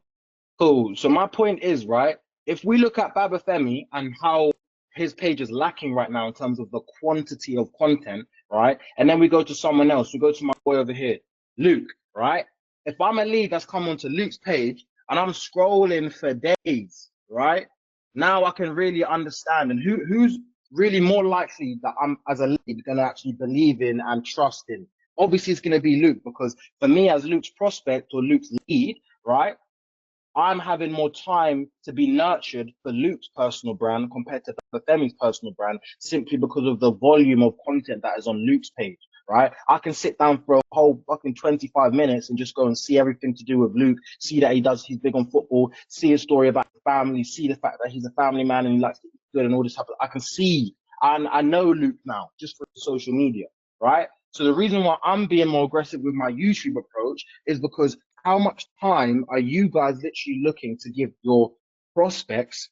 Cool. So my point is, right, if we look at Babafemi and how his page is lacking right now in terms of the quantity of content, right? And then we go to someone else. We go to my boy over here, Luke, right? If I'm a lead that's come onto Luke's page and I'm scrolling for days, right? Now I can really understand, and who's really more likely that I'm, as a lead, going to actually believe in and trust in. Obviously, it's going to be Luke, because for me as Luke's prospect or Luke's lead, right? I'm having more time to be nurtured for Luke's personal brand compared to Babafemi's personal brand, simply because of the volume of content that is on Luke's page, right? I can sit down for a whole fucking 25 minutes and just go and see everything to do with Luke, see that he's big on football, see his story about his family, see the fact that he's a family man and he likes to eat good and all this stuff. I can see, and I know Luke now just for social media, right? So the reason why I'm being more aggressive with my YouTube approach is because how much time are you guys literally looking to give your prospects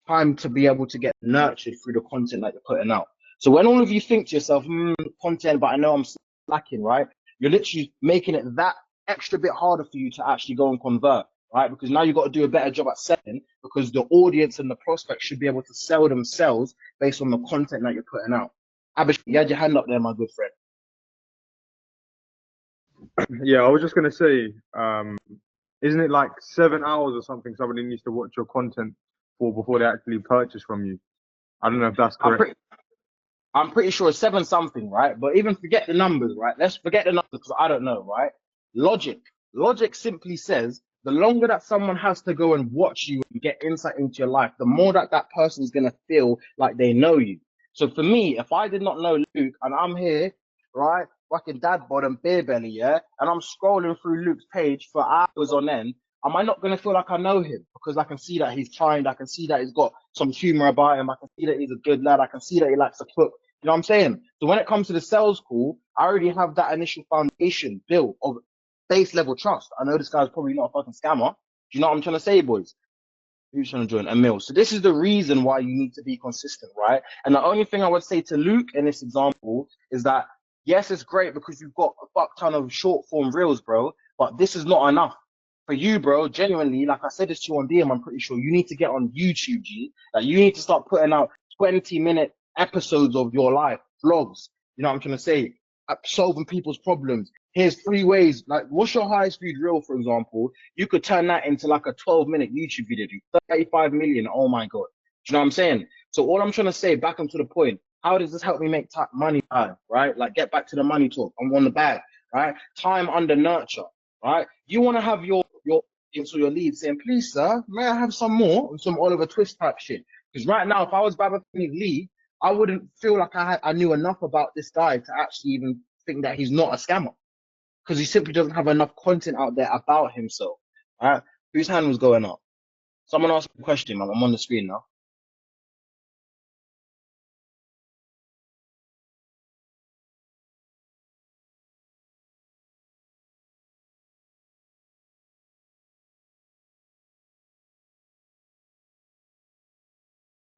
time to be able to get nurtured through the content that you're putting out? So when all of you think to yourself, content, but I know I'm slacking, right? You're literally making it that extra bit harder for you to actually go and convert, right? Because now you've got to do a better job at selling, because the audience and the prospect should be able to sell themselves based on the content that you're putting out. Abish, you had your hand up there, my good friend. Yeah, I was just gonna say, isn't it like 7 hours or something somebody needs to watch your content for before they actually purchase from you? I don't know if that's correct. I'm pretty sure it's 7 something, right? But even forget the numbers, right? Let's forget the numbers because I don't know, right? Logic simply says the longer that someone has to go and watch you and get insight into your life, the more that person is gonna feel like they know you. So for me, if I did not know Luke and I'm here, right, fucking dad bod and beer belly, yeah, and I'm scrolling through Luke's page for hours on end, am I not going to feel like I know him? Because I can see that he's kind, I can see that he's got some humor about him, I can see that he's a good lad, I can see that he likes to cook. You know what I'm saying? So when it comes to the sales call, I already have that initial foundation built of base level trust. I know this guy's probably not a fucking scammer. Do you know what I'm trying to say, boys? Who's trying to join? Emil. So this is the reason why you need to be consistent, right? And the only thing I would say to Luke in this example is that, yes, it's great because you've got a fuck ton of short form reels, bro, but this is not enough. For you, bro, genuinely, like I said this to you on DM, I'm pretty sure you need to get on YouTube, G. Like, you need to start putting out 20-minute episodes of your life, vlogs. You know what I'm trying to say? Solving people's problems. Here's 3 ways. Like, what's your highest viewed reel, for example? You could turn that into like a 12-minute YouTube video, 35 million. Oh my God. Do you know what I'm saying? So all I'm trying to say, back onto the point, how does this help me make money, right? Like, get back to the money talk. I'm on the bag, right? Time under nurture, right? You want to have your lead saying, please, sir, may I have some more? Some Oliver Twist type shit. Because right now, if I was Babafemi's lead, I wouldn't feel like I knew enough about this guy to actually even think that he's not a scammer. Because he simply doesn't have enough content out there about himself, right? Whose hand was going up? Someone asked a question, man. I'm on the screen now.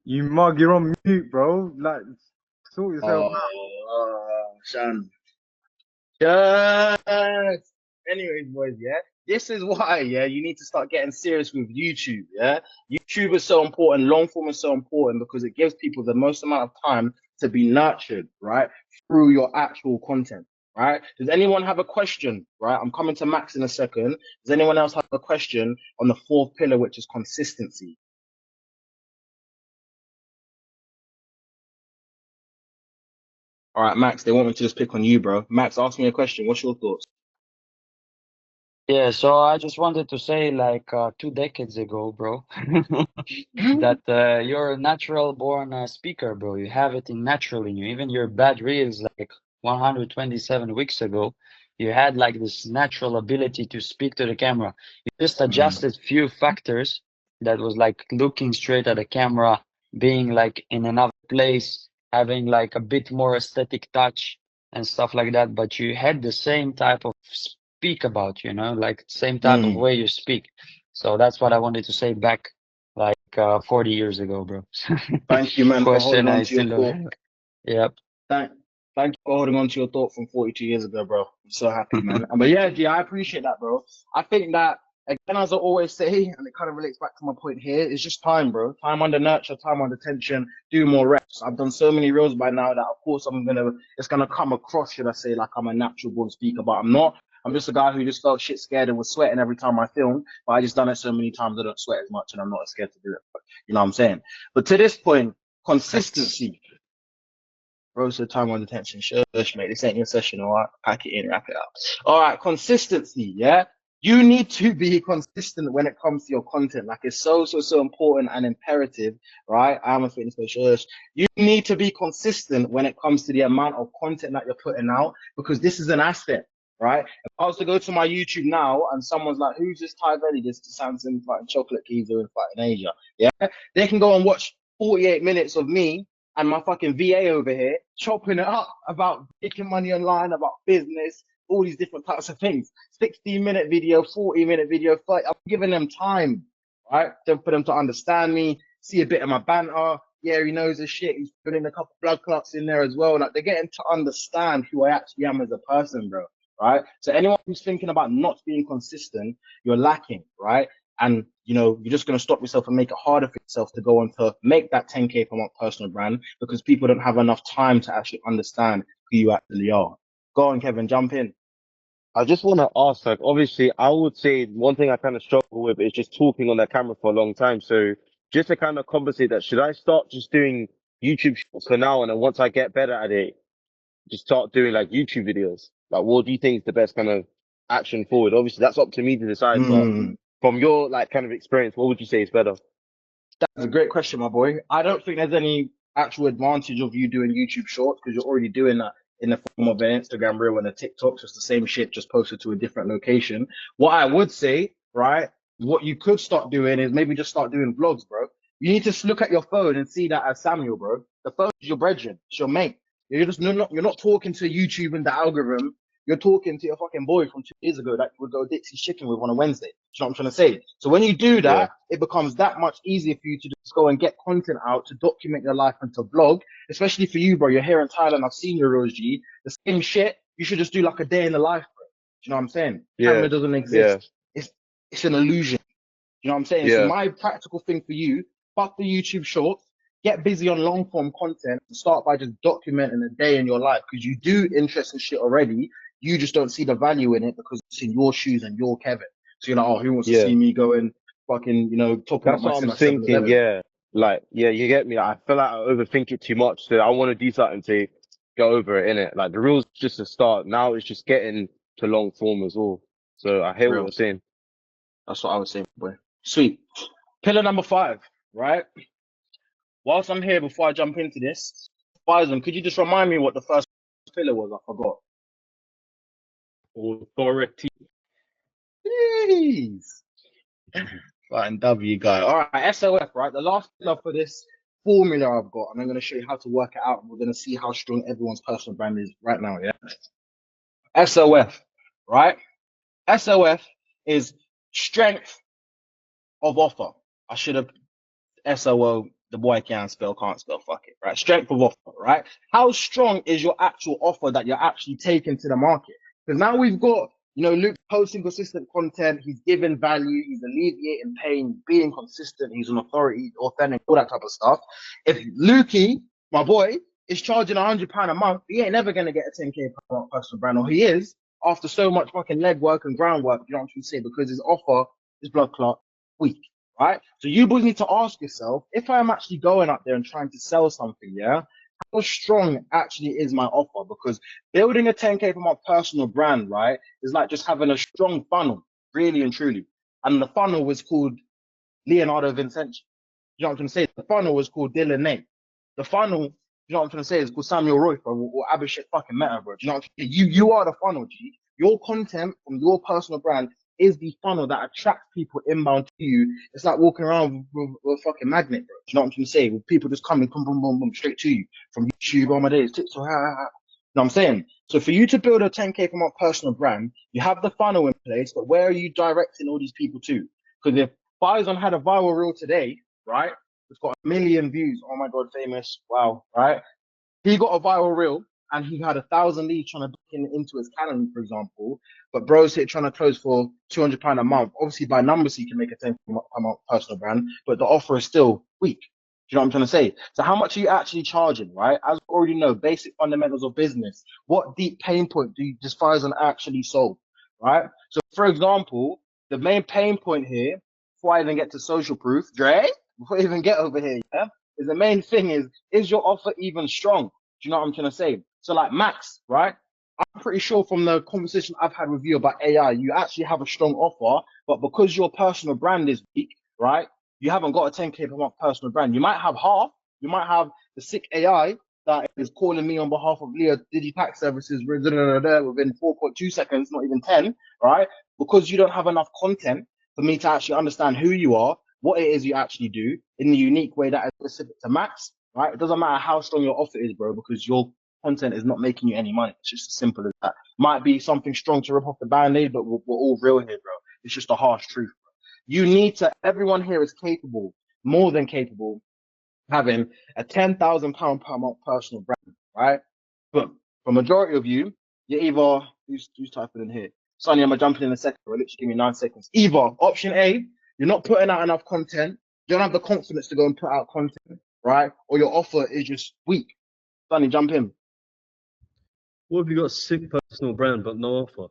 You mug, you're on mute, bro. Like, sort yourself out. Shan. Yes. Anyways, boys, yeah. This is why, yeah, you need to start getting serious with YouTube, yeah. YouTube is so important, long form is so important because it gives people the most amount of time to be nurtured, right, through your actual content, right? Does anyone have a question, right? I'm coming to Max in a second. Does anyone else have a question on the fourth pillar, which is consistency? All right, Max, they want me to just pick on you, bro. Max, ask me a question. What's your thoughts? Yeah, so I just wanted to say, like 2 decades ago, bro, that you're a natural born speaker, bro. You have it in natural in you. Even your bad reels, like 127 weeks ago, you had like this natural ability to speak to the camera. You just adjusted few factors that was like looking straight at the camera, being like in another place, having like a bit more aesthetic touch and stuff like that. But you had the same type of speak about, you know, like same type of way you speak. So that's what I wanted to say back like 40 years ago, bro. Thank you, man, for Question holding on I to your still don't thought. have. Yep. Thank you for holding on to your thought from 42 years ago, bro. I'm so happy, man. But yeah, G, I appreciate that, bro. I think that, again, as I always say, and it kind of relates back to my point here, it's just time, bro. Time under nurture, time under tension, do more reps. I've done so many reels by now that, of course, it's gonna come across, should I say, like I'm a natural born speaker, but I'm not. I'm just a guy who just felt shit scared and was sweating every time I filmed, but I just done it so many times I don't sweat as much and I'm not as scared to do it. But, you know what I'm saying? But to this point, consistency. Bro said time on detention. Shush, mate. This ain't your session, all right? Pack it in, wrap it up. All right, consistency, yeah? You need to be consistent when it comes to your content. Like, it's so important and imperative, right? I'm a fitness coach. Shush. You need to be consistent when it comes to the amount of content that you're putting out because this is an asset, right? If I was to go to my YouTube now and someone's like, who's this Ty Valley? This Samson fighting Chocolate Keys doing fighting Asia, yeah? They can go and watch 48 minutes of me and my fucking VA over here chopping it up about making money online, about business, all these different types of things. 60-minute video, 40-minute video. I'm giving them time, right? For them to understand me, see a bit of my banter. Yeah, he knows his shit. He's putting a couple blood clots in there as well. Like, they're getting to understand who I actually am as a person, bro, right? So anyone who's thinking about not being consistent, you're lacking, right? And, you know, you're just going to stop yourself and make it harder for yourself to go on to make that 10K per month personal brand because people don't have enough time to actually understand who you actually are. Go on, Kevin, jump in. I just want to ask, like, obviously, I would say one thing I kind of struggle with is just talking on the camera for a long time. So just to kind of compensate that, should I start just doing YouTube shorts for now? And then once I get better at it, just start doing like YouTube videos? Like, what do you think is the best kind of action forward? Obviously, that's up to me to decide, but from your like kind of experience, what would you say is better? That's a great question, my boy. I don't think there's any actual advantage of you doing YouTube shorts because you're already doing that in the form of an Instagram reel and a TikTok. So it's the same shit, just posted to a different location. What I would say, right, what you could start doing is maybe just start doing vlogs, bro. You need to look at your phone and see that as Samuel, bro. The phone is your brethren, it's your mate. You're not talking to YouTube and the algorithm. You're talking to your fucking boy from 2 years ago that you would go Dixie's chicken with on a Wednesday. You know what I'm trying to say? So when you do that, it becomes that much easier for you to just go and get content out to document your life and to vlog, especially for you, bro. You're here in Thailand. I've seen your Rose G. The same shit. You should just do like a day in the life, bro. Do you know what I'm saying? Camera doesn't exist. It's an illusion. You know what I'm saying? So my practical thing for you, fuck the YouTube shorts, get busy on long form content and start by just documenting a day in your life because you do interesting shit already. You just don't see the value in it because it's in your shoes and you're Kevin. So you're like, oh, who wants to see me going fucking, you know, talking That's about what my I'm sin at thinking. 7-Eleven? Yeah. Like, yeah, you get me. I feel like I overthink it too much. So I want to do something to get over it, innit? Like the rules just a start. Now it's just getting to long form as well. So I hear what Real. you're saying. That's what I was saying, boy. Sweet. Pillar number 5, right? Whilst I'm here, before I jump into this, Faisal, could you just remind me what the first pillar was? I forgot. Authority. Jeez. Fucking W guy. All right, SOF, right? The last pillar for this formula I've got, and I'm going to show you how to work it out. And we're going to see how strong everyone's personal brand is right now, yeah? SOF, right? SOF is strength of offer. I should have SOO, the boy can't spell, fuck it, right? Strength of offer, right? How strong is your actual offer that you're actually taking to the market? Because now we've got, Luke posting consistent content, he's giving value, he's alleviating pain, being consistent, he's an authority, authentic, all that type of stuff. If Lukey, my boy, is charging £100 a month, he ain't never gonna get a 10K per month personal brand, or he is after so much fucking legwork and groundwork, you know what I'm trying to say, because his offer is blood clot weak. Right? So you boys need to ask yourself, if I'm actually going up there and trying to sell something, yeah, how strong actually is my offer? Because building a 10K per month personal brand, right, is like just having a strong funnel, really and truly. And the funnel was called Leonardo Vincenzi. You know what I'm trying to say? The funnel was called Dylan Nate. The funnel, you know what I'm trying to say, is called Samuel Roy, bro, or Abhishek fucking Meta, bro. You know what I'm saying? You are the funnel, G. Your content from your personal brand is the funnel that attracts people inbound to you. It's like walking around with a fucking magnet, bro. You know what I'm trying to say? With people just coming, boom, boom, boom, boom, straight to you from YouTube, all my days, TikTok, You know what I'm saying? So for you to build a 10K per month personal brand, you have the funnel in place, but where are you directing all these people to? Because if Faizan had a viral reel today, right? It's got 1 million views. Oh my God, famous. Wow, right? He got a viral reel and he had 1,000 leads trying to book into his calendar, for example. But bro's here trying to close for £200 a month. Obviously, by numbers, he can make a 10K per month personal brand, but the offer is still weak. Do you know what I'm trying to say? So how much are you actually charging, right? As we already know, basic fundamentals of business. What deep pain point does Faizan actually solve, right? So for example, the main pain point here, before I even get to social proof, Dre, before I even get over here, yeah, is the main thing is your offer even strong? Do you know what I'm trying to say? So like Max, right? I'm pretty sure from the conversation I've had with you about AI, you actually have a strong offer, but because your personal brand is weak, right? You haven't got a 10K per month personal brand. You might have half. You might have the sick AI that is calling me on behalf of Leo Digipack Services within 4.2 seconds, not even 10, right? Because you don't have enough content for me to actually understand who you are, what it is you actually do in the unique way that is specific to Max, right? It doesn't matter how strong your offer is, bro, because your content is not making you any money. It's just as simple as that. Might be something strong to rip off the band-aid, but we're all real here, bro. It's just a harsh truth, bro. You need to, everyone here is capable, more than capable, having a £10,000 per month personal brand, right? But for majority of you, you're either, who's typing in here? Sonny, I'm gonna jump in a second, bro. Literally give me 9 seconds. Either option A, you're not putting out enough content, you don't have the confidence to go and put out content, right? Or your offer is just weak. Sonny, jump in. What if you got a sick personal brand but no offer?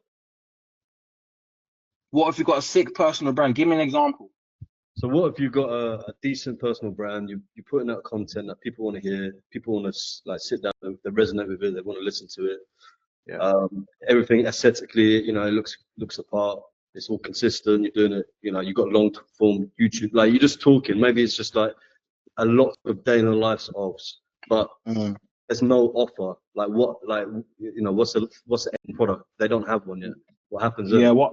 What if you got a sick personal brand? Give me an example. So what if you've got a decent personal brand, you're putting out content that people want to hear, people want to like sit down, they resonate with it, they want to listen to it. Yeah. Everything aesthetically, it looks the part. It's all consistent. You're doing it. You've got long form YouTube. Like you're just talking. Maybe it's just like a lot of day in the lives of, but there's no offer. Like what? Like what's the end product? They don't have one yet. What happens then? Yeah.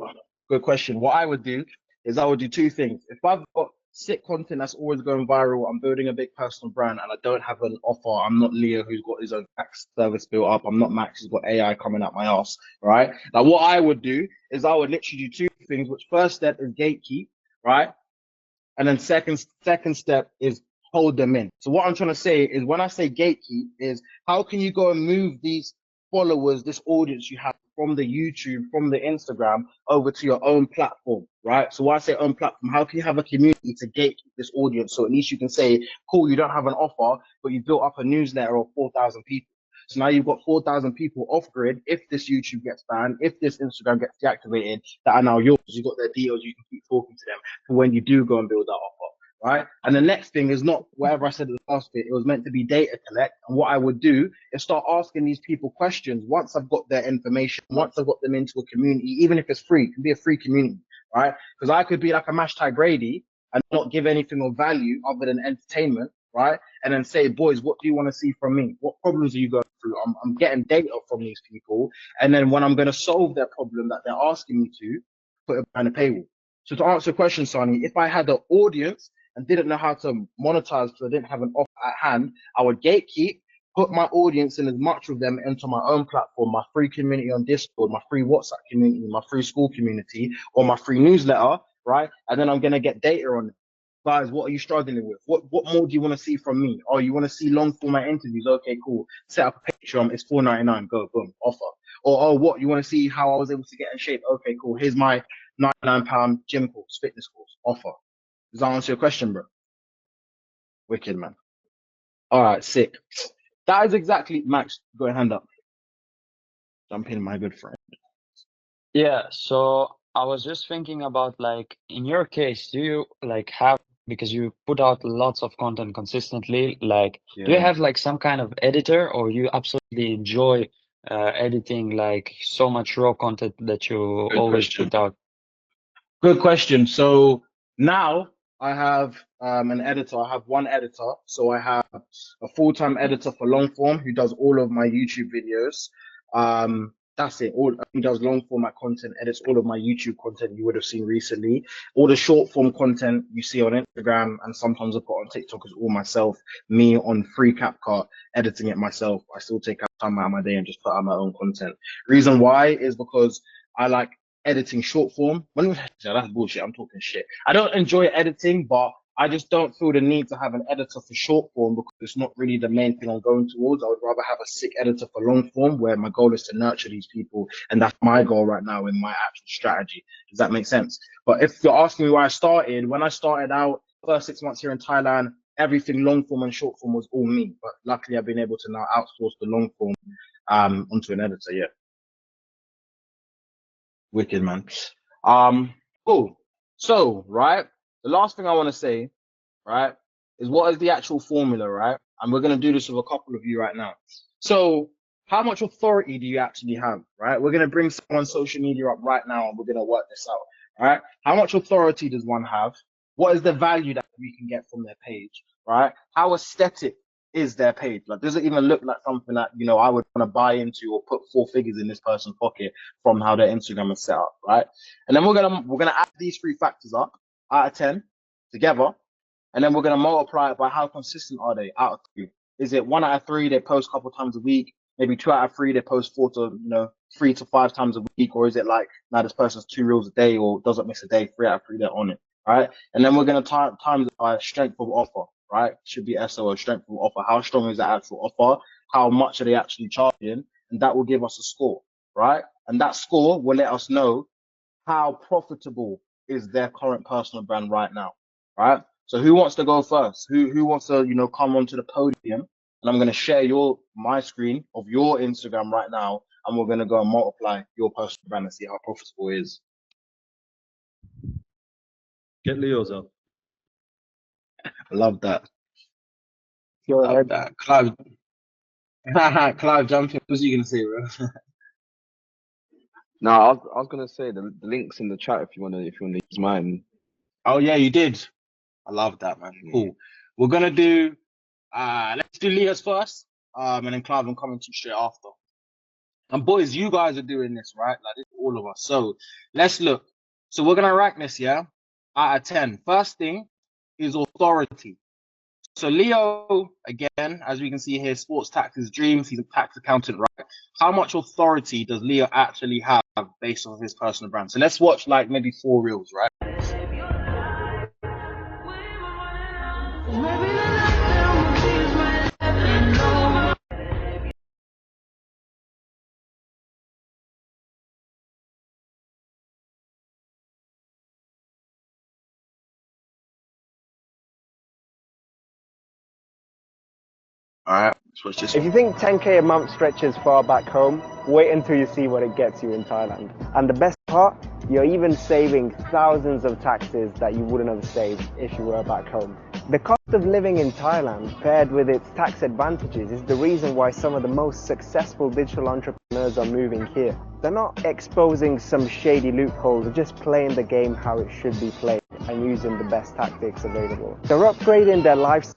Good question. What I would do is I would do two things. If I've got sick content that's always going viral, I'm building a big personal brand and I don't have an offer. I'm not Leo who's got his own Max service built up. I'm not Max who's got AI coming out my ass, right? Like what I would do is I would literally do two things, which first step is gatekeep, right? And then second step is hold them in. So what I'm trying to say is when I say gatekeep is how can you go and move these followers, this audience you have from the YouTube, from the Instagram over to your own platform, right? So when I say own platform, how can you have a community to gatekeep this audience? So at least you can say, cool, you don't have an offer, but you built up a newsletter of 4,000 people. So now you've got 4,000 people off grid. If this YouTube gets banned, if this Instagram gets deactivated, that are now yours. You've got their details. You can keep talking to them for when you do go and build that offer, right? And the next thing is not whatever I said at the last bit. It was meant to be data collect. And what I would do is start asking these people questions once I've got their information, once I've got them into a community, even if it's free, it can be a free community, right? Because I could be like a Mashtag Grady and not give anything of value other than entertainment, right? And then say, boys, what do you want to see from me? What problems are you going through? I'm getting data from these people. And then when I'm going to solve their problem that they're asking me to, put it behind a paywall. So to answer your question, Sonny, if I had an audience and didn't know how to monetize because I didn't have an offer at hand, I would gatekeep, put my audience and as much of them into my own platform, my free community on Discord, my free WhatsApp community, my free school community, or my free newsletter, right? And then I'm gonna get data on it. Guys, what are you struggling with? What more do you want to see from me? Oh, you want to see long format interviews? Okay, cool. Set up a Patreon. It's $4.99. Go, boom, offer. Or oh, what you want to see how I was able to get in shape? Okay, cool. Here's my £99 gym course, fitness course, offer. Does that answer your question, bro? Wicked, man. All right, sick. That is exactly Max. Go ahead, hand up. Jump in, my good friend. Yeah, so I was just thinking about like in your case, do you like have because you put out lots of content consistently, like do you Yeah. have like some kind of editor or you absolutely enjoy editing like so much raw content that you Good always question. put out? Good question. So now I have an editor. I have one editor. So I have a full-time editor for long form who does all of my YouTube videos. That's it. He does long format content, edits all of my YouTube content you would have seen recently. All the short form content you see on Instagram and sometimes I put on TikTok is all myself, me on free CapCut, editing it myself. I still take out time out of my day and just put out my own content. Reason why is because I like editing short form. That's bullshit. I'm talking shit. I don't enjoy editing, but I just don't feel the need to have an editor for short form because it's not really the main thing I'm going towards. I would rather have a sick editor for long form where my goal is to nurture these people. And that's my goal right now in my actual strategy. Does that make sense? But if you're asking me where I started, when I started out, first 6 months here in Thailand, everything long form and short form was all me. But luckily I've been able to now outsource the long form onto an editor. Yeah. Wicked, man. Cool. So, right, the last thing I want to say, right, is what is the actual formula, right? And we're going to do this with a couple of you right now. So, how much authority do you actually have, right? We're going to bring someone's social media up right now and we're going to work this out, right? How much authority does one have? What is the value that we can get from their page, right? How aesthetic is their page? Like, does it even look like something that, you know, I would want to buy into or put 4 figures in this person's pocket from how their Instagram is set up, right? And then we're gonna add these 3 factors up out of 10 together, and then we're gonna multiply it by how consistent are they out of 3. Is it 1 out of 3 they post a couple times a week? Maybe 2 out of 3 they post 3 to 5 times a week, or is it like now this person's 2 reels a day or doesn't miss a day, 3 out of 3 they're on it, right? And then we're gonna times it by strength of offer. Right? Should be SOO, strength of offer. How strong is that actual offer? How much are they actually charging? And that will give us a score, right? And that score will let us know how profitable is their current personal brand right now, right? So who wants to go first? Who wants to, come onto the podium? And I'm going to share my screen of your Instagram right now, and we're going to go and multiply your personal brand and see how profitable it is. Get Leo's up. I love that. Go Love ahead. that. Clive, Clive, jump in. What's you gonna say, bro? No, I was gonna say the links in the chat if you wanna use mine. Oh yeah, you did. I love that, man. Cool. We're gonna do. Let's do Leo's first. And then Clive will come into straight after. And boys, you guys are doing this, right? Like this, all of us. So let's look. So we're gonna rank this, yeah, out of 10. First thing is authority. So Leo, again, as we can see here, sports tax is dreams. He's a tax accountant, right? How much authority does Leo actually have based on his personal brand? So let's watch like maybe 4 reels, right? All right, let's watch this If one. you think 10k a month stretches far back home, wait until you see what it gets you in Thailand. And the best part, you're even saving thousands of taxes that you wouldn't have saved if you were back home. The cost of living in Thailand, paired with its tax advantages, is the reason why some of the most successful digital entrepreneurs are moving here. They're not exposing some shady loopholes, they're just playing the game how it should be played and using the best tactics available. They're upgrading their lifestyle.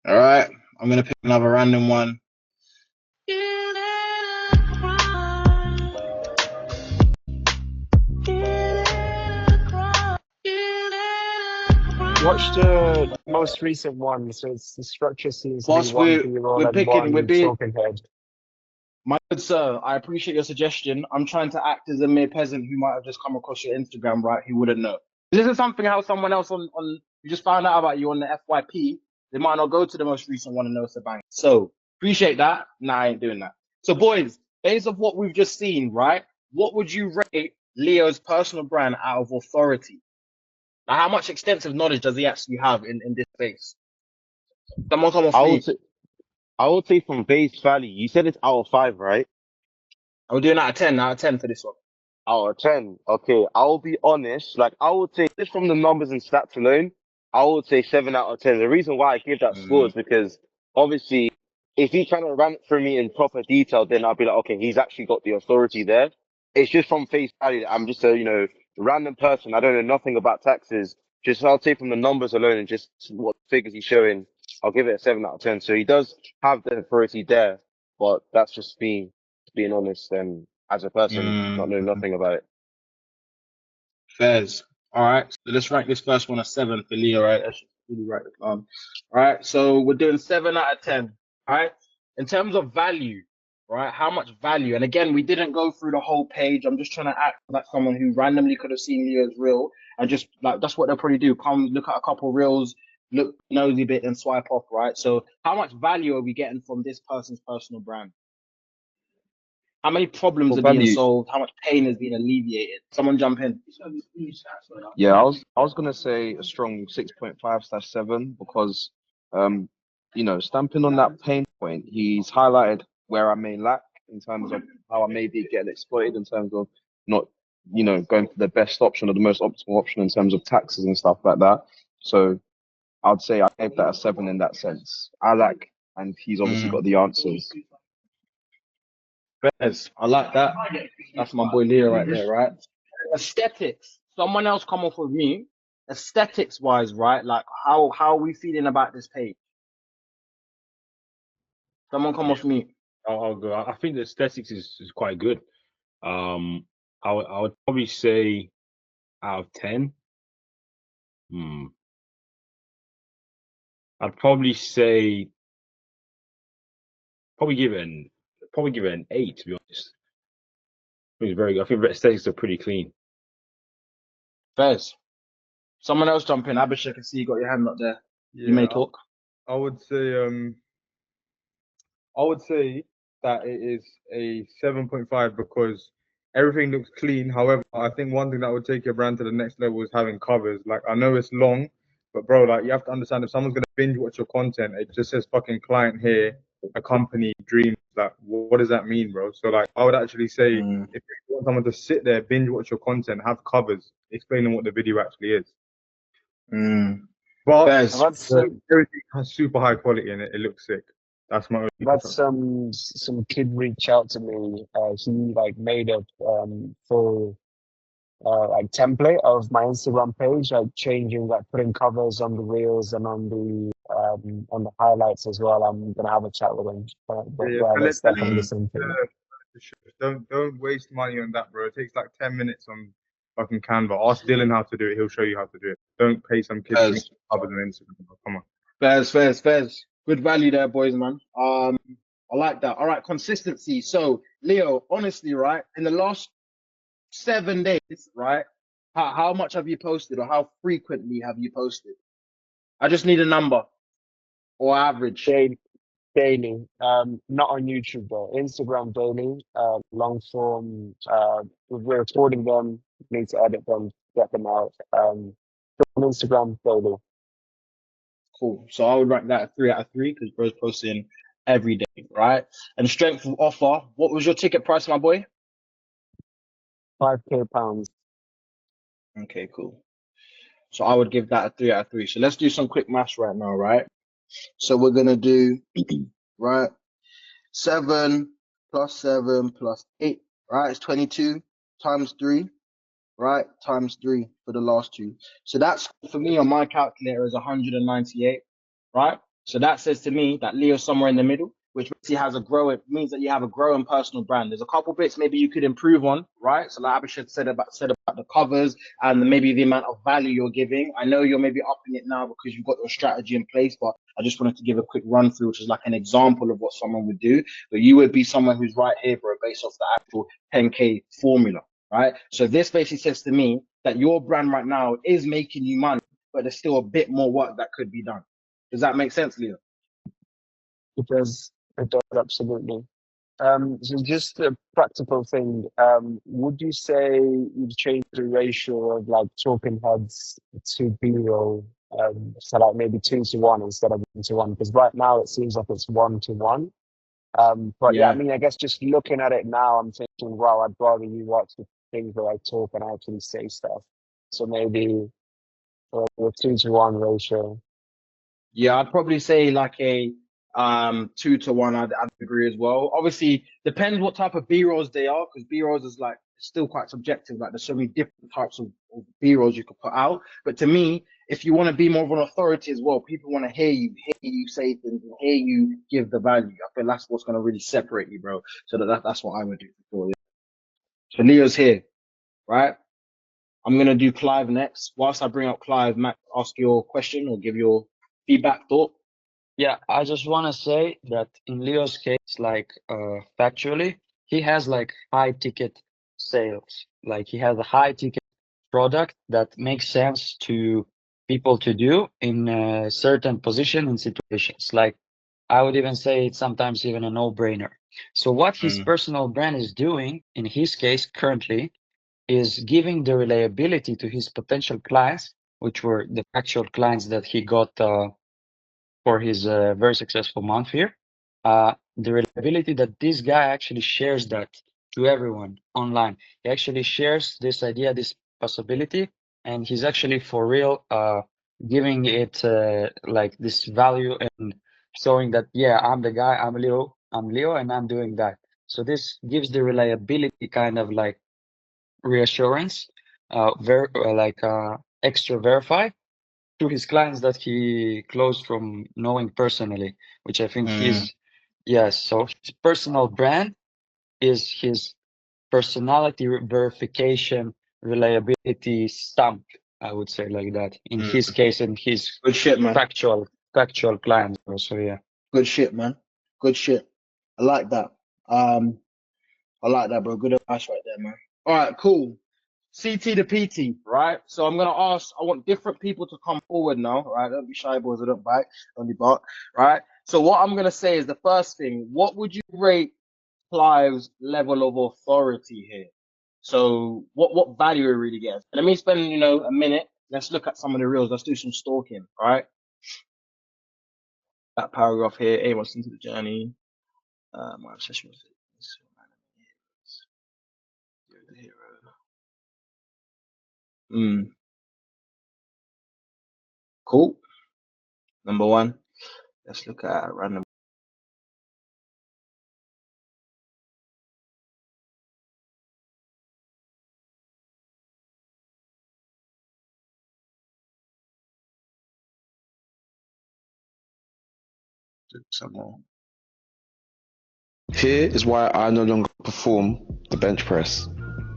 All right, I'm gonna pick another random one. Watch the most recent one. So it's the structure seems to be Boss, one we're B-roll we're and picking. We're one being. talking head. My good sir, I appreciate your suggestion. I'm trying to act as a mere peasant who might have just come across your Instagram, right? Who wouldn't know. This is something how someone else on who just found out about you on the FYP, they might not go to the most recent one and know it's a bang. So appreciate that. Nah, I ain't doing that. So boys, based off what we've just seen, right? What would you rate Leo's personal brand out of authority? Now, how much extensive knowledge does he actually have in this space? Someone come off I me. would say, I would say from base value, you said it's out of 5, right? I'm doing out of 10, out of 10 for this one. Out of 10. Okay, I'll be honest. Like, I would say, just from the numbers and stats alone, I would say 7 out of 10. The reason why I give that score is because, obviously, if he kind of ran it through me in proper detail, then I'll be like, okay, he's actually got the authority there. It's just from face value. I'm just a, random person. I don't know nothing about taxes. Just, I'll say from the numbers alone and just what figures he's showing, I'll give it a 7 out of 10. So he does have the authority there, but that's just me being honest and as a person, not knowing nothing about it. Fairs. All right. So let's rank this first one a 7 for Leo, right? That's really right. All right. So we're doing 7 out of 10. All right. In terms of value, right? How much value? And again, we didn't go through the whole page. I'm just trying to act like someone who randomly could have seen Leo's reel and just like that's what they'll probably do. Come look at a couple reels, look nosy bit, and swipe off, right? So how much value are we getting from this person's personal brand? How many problems For are being value, solved? How much pain is being alleviated? Someone jump in. yeah, I was gonna say a strong 6.5/7 because stamping on that pain point, he's highlighted where I may lack in terms of how I may be getting exploited in terms of not, going for the best option or the most optimal option in terms of taxes and stuff like that. So I'd say I gave that a 7 in that sense. I lack, and he's obviously got the answers. Fairs. I like that. That's my boy Leo right there, right? Aesthetics. Someone else come off with me. Aesthetics wise, right? Like how are we feeling about this page? Someone come off me. I'll go. I think the aesthetics is quite good. I would probably say out of 10. I'd probably say give it an 8, to be honest. I think it's very good. I think the aesthetics are pretty clean. Fairs. Someone else jump in. Abhishek, I can see you got your hand up there. You may Yeah, talk. I would say that it is a 7.5 because everything looks clean. However, I think one thing that would take your brand to the next level is having covers. Like I know it's long, but bro, like you have to understand if someone's gonna binge watch your content, it just says fucking client here, a company, dreams. Like what does that mean, bro? So like I would actually say if you want someone to sit there, binge watch your content, have covers, explaining what the video actually is. But Fairs. everything has super high quality in it. It looks sick. That's my only That's some kid reached out to me. He like made a full like template of my Instagram page, like changing, like putting covers on the reels and on the highlights as well. I'm gonna have a chat with him. But yeah, that's definitely the same thing. Don't waste money on that, bro. It takes like 10 minutes on fucking Canva. Ask Dylan how to do it. He'll show you how to do it. Don't pay some kid to make covers on Instagram. Come on. Fairs. Good value there, boys, man. I like that. All right, consistency. So, Leo, honestly, right, in the last 7 days, right, how much have you posted or how frequently have you posted? I just need a number or average. Daily. Not on YouTube though. Instagram daily. Long form. We're recording them. Need to edit them, get them out. On Instagram daily. Cool. So I would rank that a 3 out of 3 because bro's posting every day, right? And strength of offer. What was your ticket price, my boy? £5,000. Okay, cool. So I would give that a 3 out of 3. So let's do some quick maths right now, right? So we're gonna do right 7 plus 7 plus 8, right? It's 22 times 3, right? Times 3 for the last two. So that's for me on my calculator is 198, right? So that says to me that Leo's somewhere in the middle. which basically has a growing means that you have a growing personal brand. There's a couple bits maybe you could improve on, right? So like Abhishek said about the covers and maybe the amount of value you're giving. I know you're maybe upping it now because you've got your strategy in place, but I just wanted to give a quick run through, which is like an example of what someone would do. But you would be someone who's right here, bro, based off the actual 10K formula, right? So this basically says to me that your brand right now is making you money, but there's still a bit more work that could be done. Does that make sense, Leo? It does absolutely. So just a practical thing, would you say you've changed the ratio of like talking heads to B-roll, so like maybe 2 to 1 instead of 1 to 1? Because right now it seems like it's 1 to 1. But yeah, I Yeah. mean, I guess just looking at it now, I'm thinking, wow, I'd rather you watch the things where I talk and I actually say stuff. So maybe a 2 to 1 ratio. Yeah, I'd probably say like a 2 to 1. I'd agree as well. Obviously, depends what type of B rolls they are, because B rolls is like still quite subjective. Like there's so many different types of B rolls you could put out. But to me, if you want to be more of an authority as well, people want to hear you say things, and hear you give the value. I feel that's what's going to really separate you, bro. So that's what I would do for sure. Yeah. So Leo's here, right? I'm gonna do Clive next. Whilst I bring up Clive, Matt, ask your question or give your feedback, thought. Yeah, I just want to say that in Leo's case, like factually, he has like high ticket sales. Like he has a high ticket product that makes sense to people to do in a certain position and situations. Like I would even say it's sometimes even a no-brainer. So what his personal brand is doing in his case currently is giving the reliability to his potential clients, which were the actual clients that he got for his very successful month here. The reliability that this guy actually shares that to everyone online. He actually shares this idea, this possibility, and he's actually for real giving it like this value and showing that, yeah, I'm the guy, I'm Leo, and I'm doing that. So this gives the reliability kind of like reassurance, extra verify to his clients that he closed from knowing personally, which I think he's, yes. So his personal brand is his personality verification, reliability stamp, I would say like that. In his case, and his Good shit, man. factual clients also, yeah. Good shit, man. Good shit. I like that. I like that, bro. Good advice right there, man. All right, cool. CT to PT, right? So I'm gonna ask. I want different people to come forward now, right? Don't be shy, boys. I don't bite, only bark, right? So what I'm gonna say is the first thing. What would you rate Clive's level of authority here? So what value he really gets? Let me spend a minute. Let's look at some of the reels. Let's do some stalking, right? That paragraph here. A wants into the journey. My obsession with fitness. You're the hero. Cool. Number one. Let's look at random. Some more. Here is why I no longer perform the bench press.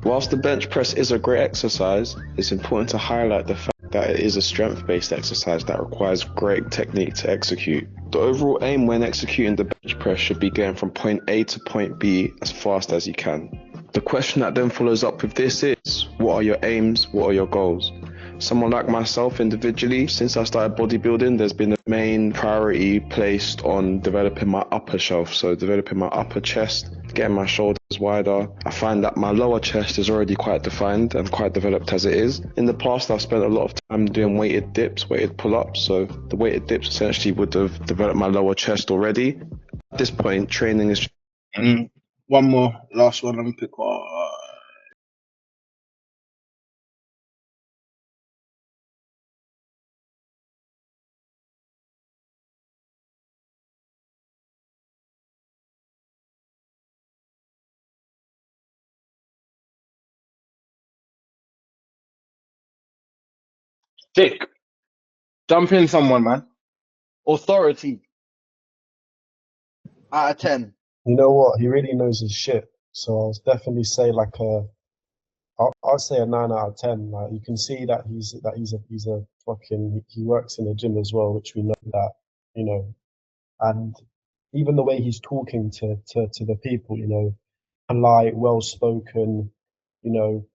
Whilst the bench press is a great exercise, it's important to highlight the fact that it is a strength-based exercise that requires great technique to execute. The overall aim when executing the bench press should be getting from point A to point B as fast as you can. The question that then follows up with this is, what are your aims? What are your goals? Someone like myself individually, since I started bodybuilding, there's been a main priority placed on developing my upper shelf. So developing my upper chest, getting my shoulders wider. I find that my lower chest is already quite defined and quite developed as it is. In the past, I've spent a lot of time doing weighted dips, weighted pull-ups. So the weighted dips essentially would have developed my lower chest already. At this point, training is... One more, last one. Let me pick one. Dick, jump in someone, man. Authority. Out of 10. You know what? He really knows his shit. So I'll definitely say like I'll say a 9 out of 10. Like you can see that he's a fucking he works in the gym as well, which we know that, you know, and even the way he's talking to the people, you know, polite, well spoken, you know,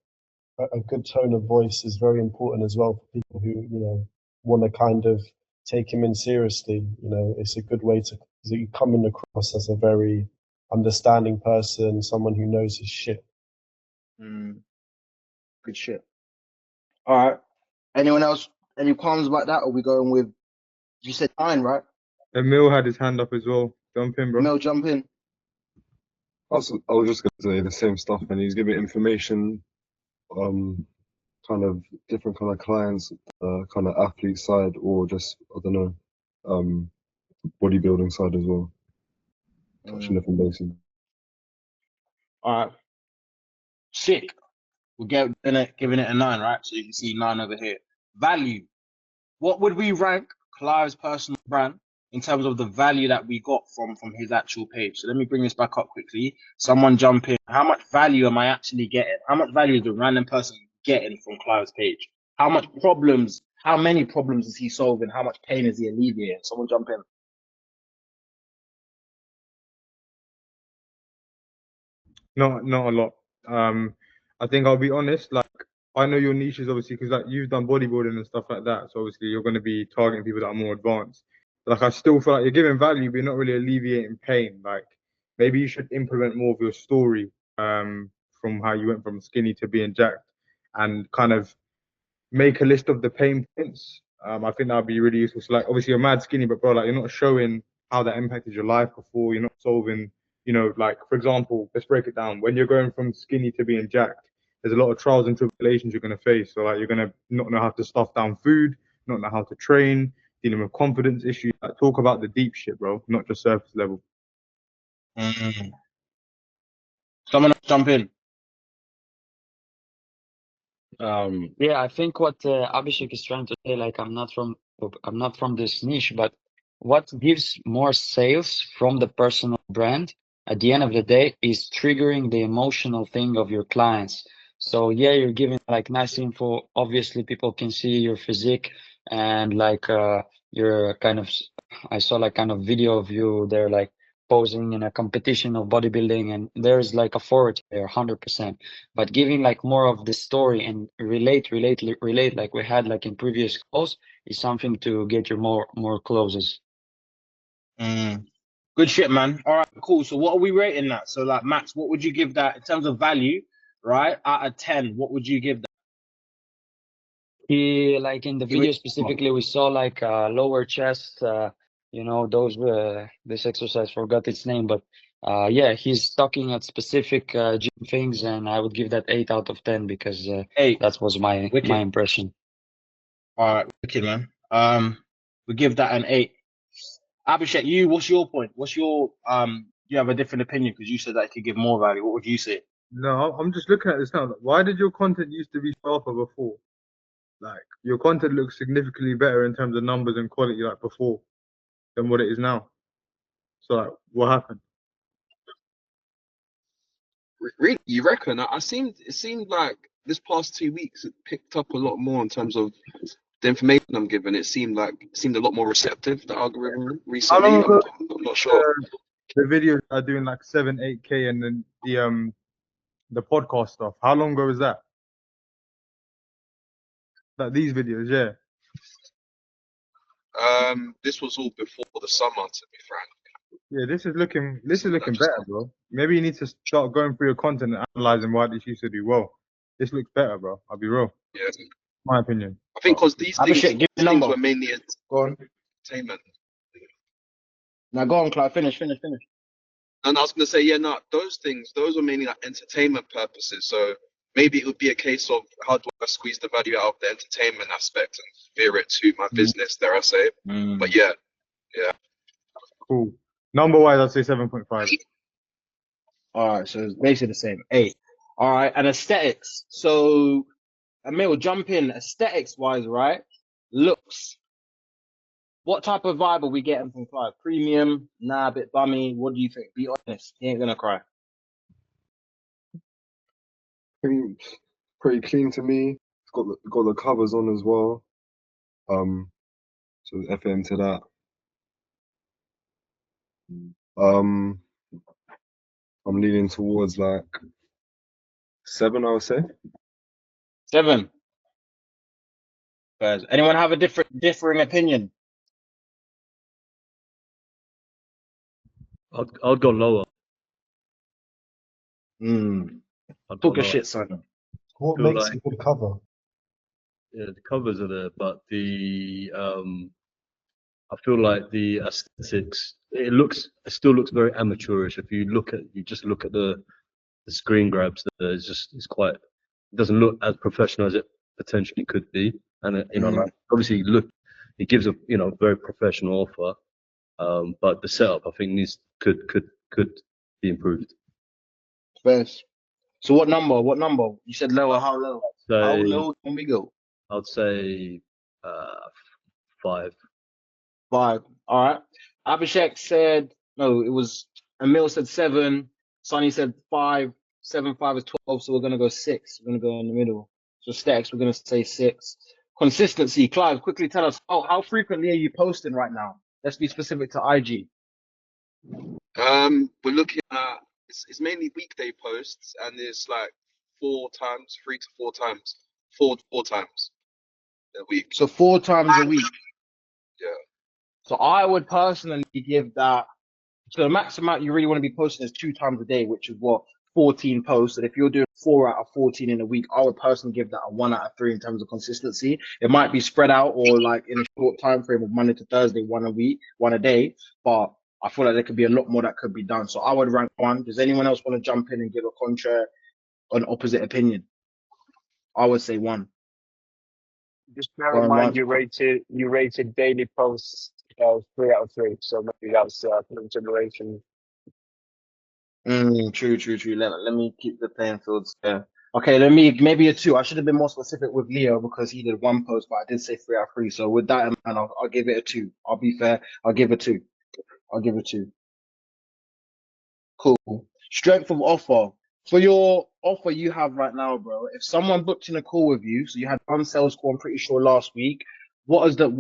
a good tone of voice is very important as well for people who, you know, want to kind of take him in seriously. You know, it's a good way to you coming across as a very understanding person, someone who knows his shit. Good shit. All right. Anyone else? Any qualms about that? Or are we going with, you said 9, right? Emil had his hand up as well. Jump in, bro. Mel, jump in. I was just gonna say the same stuff, and he's giving information, kind of different kind of clients, kind of athlete side, or just I don't know, bodybuilding side as well, touching different bases. All right. Sick. We're giving it a 9, right? So you can see 9 over here. Value. What would we rank Clive's personal brand in terms of the value that we got from his actual page? So let me bring this back up quickly. Someone jump in. How much value am I actually getting? How much value is the random person getting from Clive's page? How many problems is he solving? How much pain is he alleviating? Someone jump in. Not a lot. I think I'll be honest. Like I know your niche is obviously because like you've done bodybuilding and stuff like that. So obviously you're going to be targeting people that are more advanced. Like I still feel like you're giving value, but you're not really alleviating pain. Like maybe you should implement more of your story from how you went from skinny to being jacked, and kind of make a list of the pain points. I think that'd be really useful. So like obviously you're mad skinny, but bro, like you're not showing how that impacted your life before. You're not solving, you know, like for example, let's break it down. When you're going from skinny to being jacked, there's a lot of trials and tribulations you're gonna face. So like you're gonna not know how to stuff down food, not know how to train, dealing with confidence issues. Like talk about the deep shit, bro, not just surface level. Someone else jump in. Yeah, I think what Abhishek is trying to say, like I'm not from this niche, but what gives more sales from the personal brand at the end of the day is triggering the emotional thing of your clients. So yeah, you're giving like nice info. Obviously, people can see your physique and like you're kind of. I saw like kind of video of you there, like posing in a competition of bodybuilding, and there's like a forward there 100%, but giving like more of the story and relate like we had like in previous calls is something to get you more closes. Good shit, man. All right, cool. So what are we rating that? So like Max, what would you give that in terms of value, right? Out of 10, what would you give that? He like in the video specifically, we saw like lower chest, you know, those this exercise, forgot its name, but yeah, he's talking at specific gym things, and I would give that 8 out of 10 because 8. that was my impression. All right, wicked, man. We give that an 8. Abhishek, what's your point? What's your you have a different opinion because you said that it could give more value. What would you say? No, I'm just looking at this now. Why did your content used to be sharper before? Like your content looks significantly better in terms of numbers and quality like before than what it is now. So like, what happened? Really, you reckon? It seemed like this past 2 weeks it picked up a lot more in terms of the information I'm given. It seemed a lot more receptive, the algorithm recently. How long ago I'm not sure. the videos are doing like 7-8K, and then the podcast stuff. How long ago was that? Like these videos, yeah. This was all before the summer, to be frank. Yeah, this is looking better, bro. Maybe you need to start going through your content and analyzing why this used to do well. This looks better, bro. I'll be real. Yeah. My opinion. I think because these things were mainly entertainment. Now go on, Clive. Finish. And I was going to say, those were mainly like entertainment purposes. So maybe it would be a case of how do I squeeze the value out of the entertainment aspect and veer it to my business, dare I say. But yeah. Cool. Number wise, I'd say 7.5. All right, so it's basically the same. 8. All right, and aesthetics. So, Emil, jump in. Aesthetics wise, right? Looks. What type of vibe are we getting from Clive? Premium? Nah, a bit bummy. What do you think? Be honest. He ain't gonna cry. Pretty clean to me. It's got the covers on as well. So FM to that. I'm leaning towards like 7, I would say. 7. Guys, anyone have a differing opinion? I'd go lower. I'd go Talk a lower. shit, son. What Feel makes like- a good cover? Yeah, the covers are there, but I feel like the aesthetics, it still looks very amateurish. If you just look at the screen grabs, it's quite, it doesn't look as professional as it potentially could be. And like obviously it gives a very professional offer, but the setup I think could be improved. First. So what number? What number? You said lower. How low? So How low can we go? I'd say 5. 5. All right. Abhishek said no. It was Emil said 7. Sonny said 5. 7, 5 is 12. So we're gonna go 6. We're gonna go in the middle. So Stex, we're gonna say 6. Consistency. Clive, quickly tell us. Oh, how frequently are you posting right now? Let's be specific to IG. We're looking at it's mainly weekday posts, and it's like 3 to 4 times, 4 times a week. So 4 times a week. Yeah. So I would personally give that. So the max amount you really want to be posting is 2 times a day, which is what 14 posts. And if you're doing 4 out of 14 in a week, I would personally give that a 1 out of 3 in terms of consistency. It might be spread out or like in a short time frame of Monday to Thursday, 1 a week, 1 a day. But I feel like there could be a lot more that could be done. So I would rank 1. Does anyone else want to jump in and give a an opposite opinion? I would say 1. Just bear in mind you rated daily posts 3 out of 3, so maybe that's consideration. True. Let me keep the playing fields there. Okay, maybe a 2. I should have been more specific with Leo because he did 1 post, but I did say 3 out of 3. So with that in mind, I'll give it a 2. I'll be fair. I'll give it 2. Cool. Strength of offer. For your offer you have right now, bro, if someone booked in a call with you, so you had 1 sales call, I'm pretty sure last week,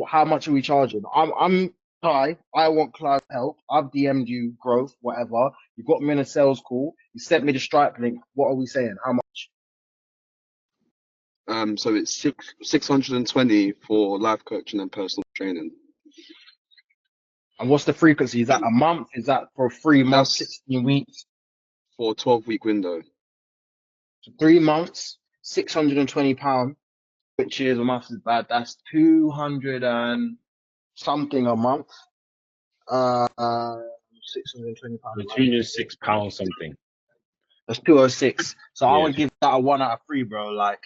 how much are we charging? I'm Ty, I want Clive help. I've DM'd you growth, whatever. You got me in a sales call. You sent me the Stripe link. What are we saying? How much? So it's 620 for life coaching and personal training. And what's the frequency? Is that a month? Is that for 3 months, 16 weeks? For a 12-week window. So 3 months, £620, which is, my maths is bad. That's 200 and something a month. £620. £206 something. That's 206. So I Yeah. would give that a 1 out of 3, bro. Like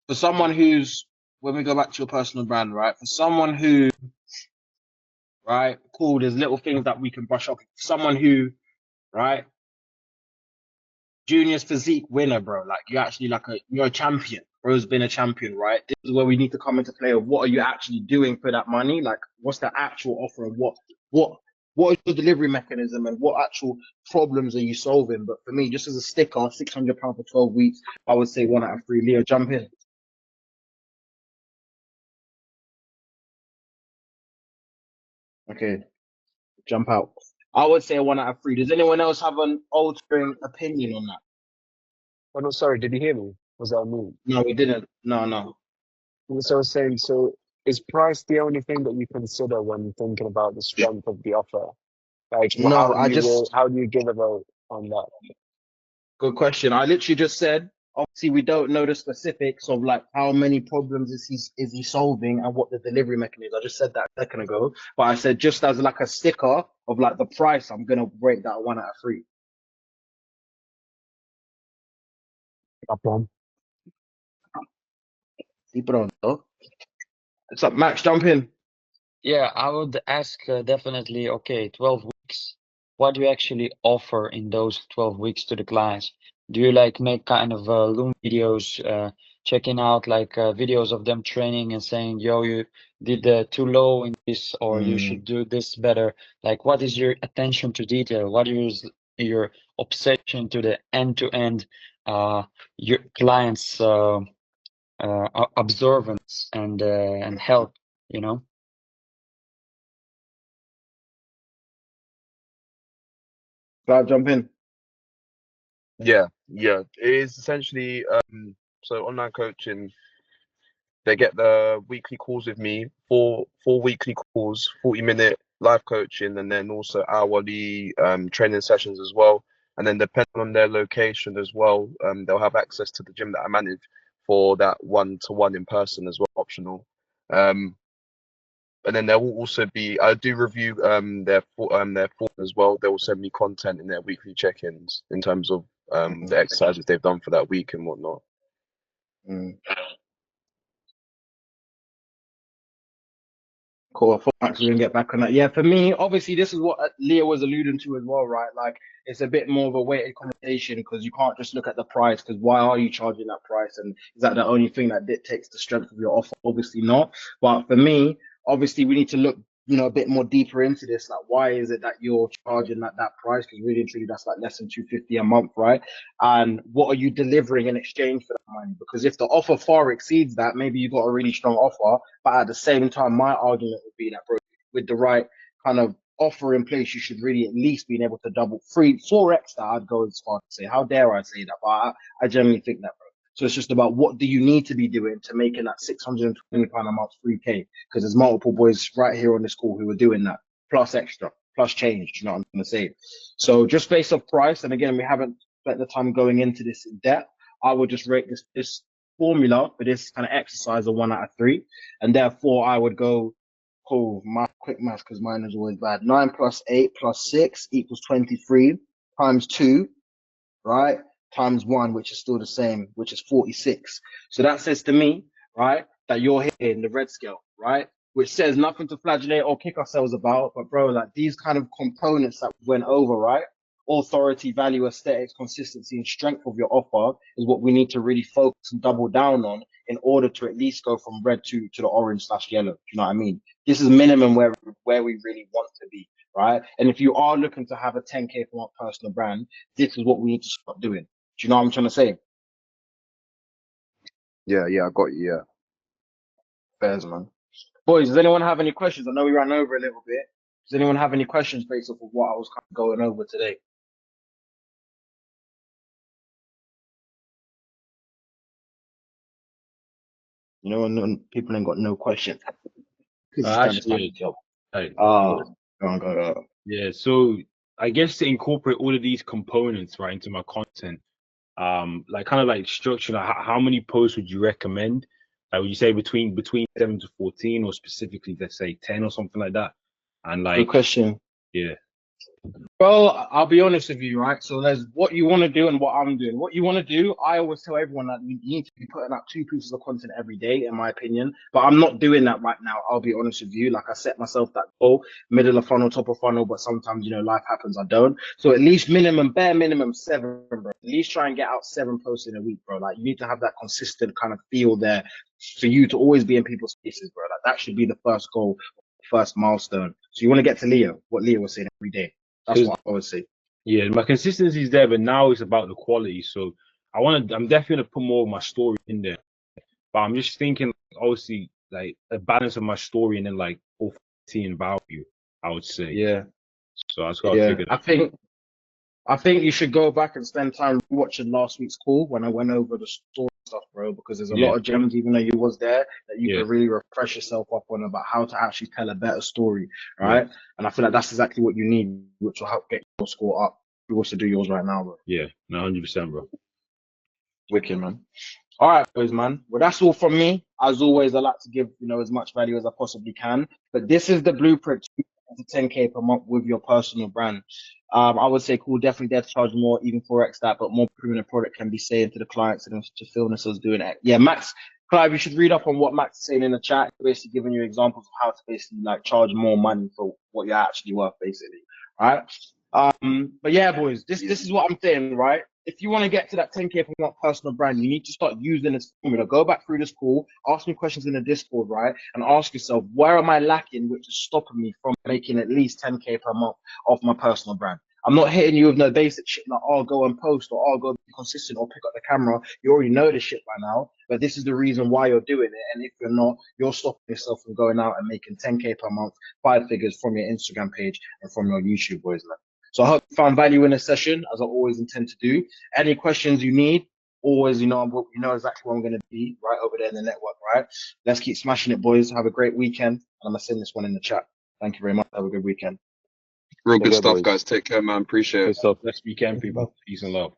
for someone who's, when we go back to your personal brand, right? For someone who, right, cool, there's little things that we can brush up. Someone who, right, Junior's physique winner, bro. Like you're actually you're a champion. Bro's been a champion, right? This is where we need to come into play of what are you actually doing for that money? Like what's the actual offer and what is your delivery mechanism and what actual problems are you solving? But for me, just as a sticker, £600 for 12 weeks, I would say 1 out of 3. Leo, jump in. Okay, jump out. I would say 1 out of 3. Does anyone else have an altering opinion on that? Oh no, sorry, did you hear me? Was that on me? No, we didn't. No. So I was saying, so is price the only thing that you consider when thinking about the strength of the offer? Like, No, how do you give a vote on that? Good question. I literally just said, obviously, we don't know the specifics of like how many problems is he solving and what the delivery mechanism is. I just said that a second ago, but I said just as like a sticker of like the price, I'm gonna break that 1 out of 3. Up on. Keep it on, though. What's up, Max? Jump in. Yeah, I would ask definitely, okay, 12 weeks. What do you actually offer in those 12 weeks to the clients? Do you like make kind of Loom videos checking out like videos of them training and saying, yo, you did too low in this, or you should do this better. Like, what is your attention to detail? What is your obsession to the end-to-end your clients observance and help, you know? Can I jump in? Yeah, yeah. It is essentially so online coaching, they get the weekly calls with me, four weekly calls, 40-minute live coaching, and then also hourly training sessions as well. And then depending on their location as well, they'll have access to the gym that I manage for that one-to-one in person as well, optional. And then there will also be, I do review their form as well. They will send me content in their weekly check-ins in terms of the exercises they've done for that week and whatnot. Cool. I thought Max was gonna get back on that. Yeah, for me, obviously, this is what Leah was alluding to as well, right? Like, it's a bit more of a weighted conversation because you can't just look at the price. Because why are you charging that price? And is that the only thing that dictates the strength of your offer? Obviously not. But for me, obviously, we need to look, a bit more deeper into this. Like, why is it that you're charging at that price? Because really and truly, that's like less than $250 a month, right? And what are you delivering in exchange for that money? Because if the offer far exceeds that, maybe you've got a really strong offer. But at the same time, my argument would be that, bro, with the right kind of offer in place, you should really at least be able to double 4x that. I'd go as far to say, how dare I say that? But I generally think that, bro. So it's just about what do you need to be doing to making that £620 a month 3K? Because there's multiple boys right here on this call who are doing that, plus extra, plus change. You know what I'm going to say? So just based off price, and again, we haven't spent the time going into this in depth. I would just rate this formula for this kind of exercise a 1 out of 3, and therefore I would go, my quick math because mine is always bad. 9 plus 8 plus 6 equals 23 times 2, right? Times 1, which is still the same, which is 46. So that says to me, right, that you're here in the red scale, right? Which says nothing to flagellate or kick ourselves about, but bro, like these kind of components that went over, right? Authority, value, aesthetics, consistency, and strength of your offer is what we need to really focus and double down on in order to at least go from red to the orange/yellow. Do you know what I mean? This is minimum where we really want to be, right? And if you are looking to have a 10K for month personal brand, this is what we need to start doing. Do you know what I'm trying to say? Yeah, I got you. Yeah. Fairs, man. Boys, does anyone have any questions? I know we ran over a little bit. Does anyone have any questions based off of what I was kind of going over today? You know, people ain't got no questions. Actually, Job. like, Go on. yeah. So I guess to incorporate all of these components right into my content, like kind of like structure, like how many posts would you recommend? Like, would you say between 7 to 14, or specifically, let's say 10 or something like that? And like, Good question. yeah. Well, I'll be honest with you, right? So there's what you want to do and what I'm doing. What you want to do, I always tell everyone that you need to be putting out 2 pieces of content every day, in my opinion. But I'm not doing that right now. I'll be honest with you. Like, I set myself that goal, middle of funnel, top of funnel, but sometimes, life happens, I don't. So at least bare minimum 7, bro. At least try and get out 7 posts in a week, bro. Like, you need to have that consistent kind of feel there for you to always be in people's faces, bro. Like, that should be the first goal, first milestone. So you want to get to Leo, what Leo was saying every day. That's what I would say. Yeah, my consistency is there, but now it's about the quality. So I'm definitely gonna put more of my story in there. But I'm just thinking, obviously, like a balance of my story and then like authority and value, I would say. Yeah. So I just gotta figure that. I think you should go back and spend time watching last week's call when I went over the story stuff, bro, because there's a lot of gems, even though you was there, that you could really refresh yourself up on about how to actually tell a better story, right? Yeah. And I feel like that's exactly what you need, which will help get your score up. Who wants to do yours right now, bro? Yeah, no, 100%, bro. Wicked, man. All right, boys, man. Well, that's all from me. As always, I like to give, as much value as I possibly can. But this is the blueprint to 10K per month with your personal brand. I would say cool, definitely there to charge more, even 4x that, but more premium product can be saying to the clients and to Philness was doing it. Yeah, Max, Clive, you should read up on what Max is saying in the chat, basically giving you examples of how to basically like charge more money for what you're actually worth, basically. All right. But yeah, boys, this is what I'm saying, right? if you want to get to that 10K per month personal brand, you need to start using this formula. Go back through this call, ask me questions in the Discord, right? And ask yourself, where am I lacking, which is stopping me from making at least 10K per month off my personal brand? I'm not hitting you with no basic shit like, oh, go and post, or oh, go be consistent, or pick up the camera. You already know this shit by now, but this is the reason why you're doing it. And if you're not, you're stopping yourself from going out and making 10K per month, 5 figures from your Instagram page and from your YouTube, boys, man. So I hope you found value in this session, as I always intend to do. Any questions you need, always, you know exactly where I'm going to be, right over there in the network, right? Let's keep smashing it, boys. Have a great weekend. And I'm going to send this one in the chat. Thank you very much. Have a good weekend. Real Take good care, stuff, boys. guys. Take care, man. Appreciate it. Good stuff. Next weekend, people. Peace and love.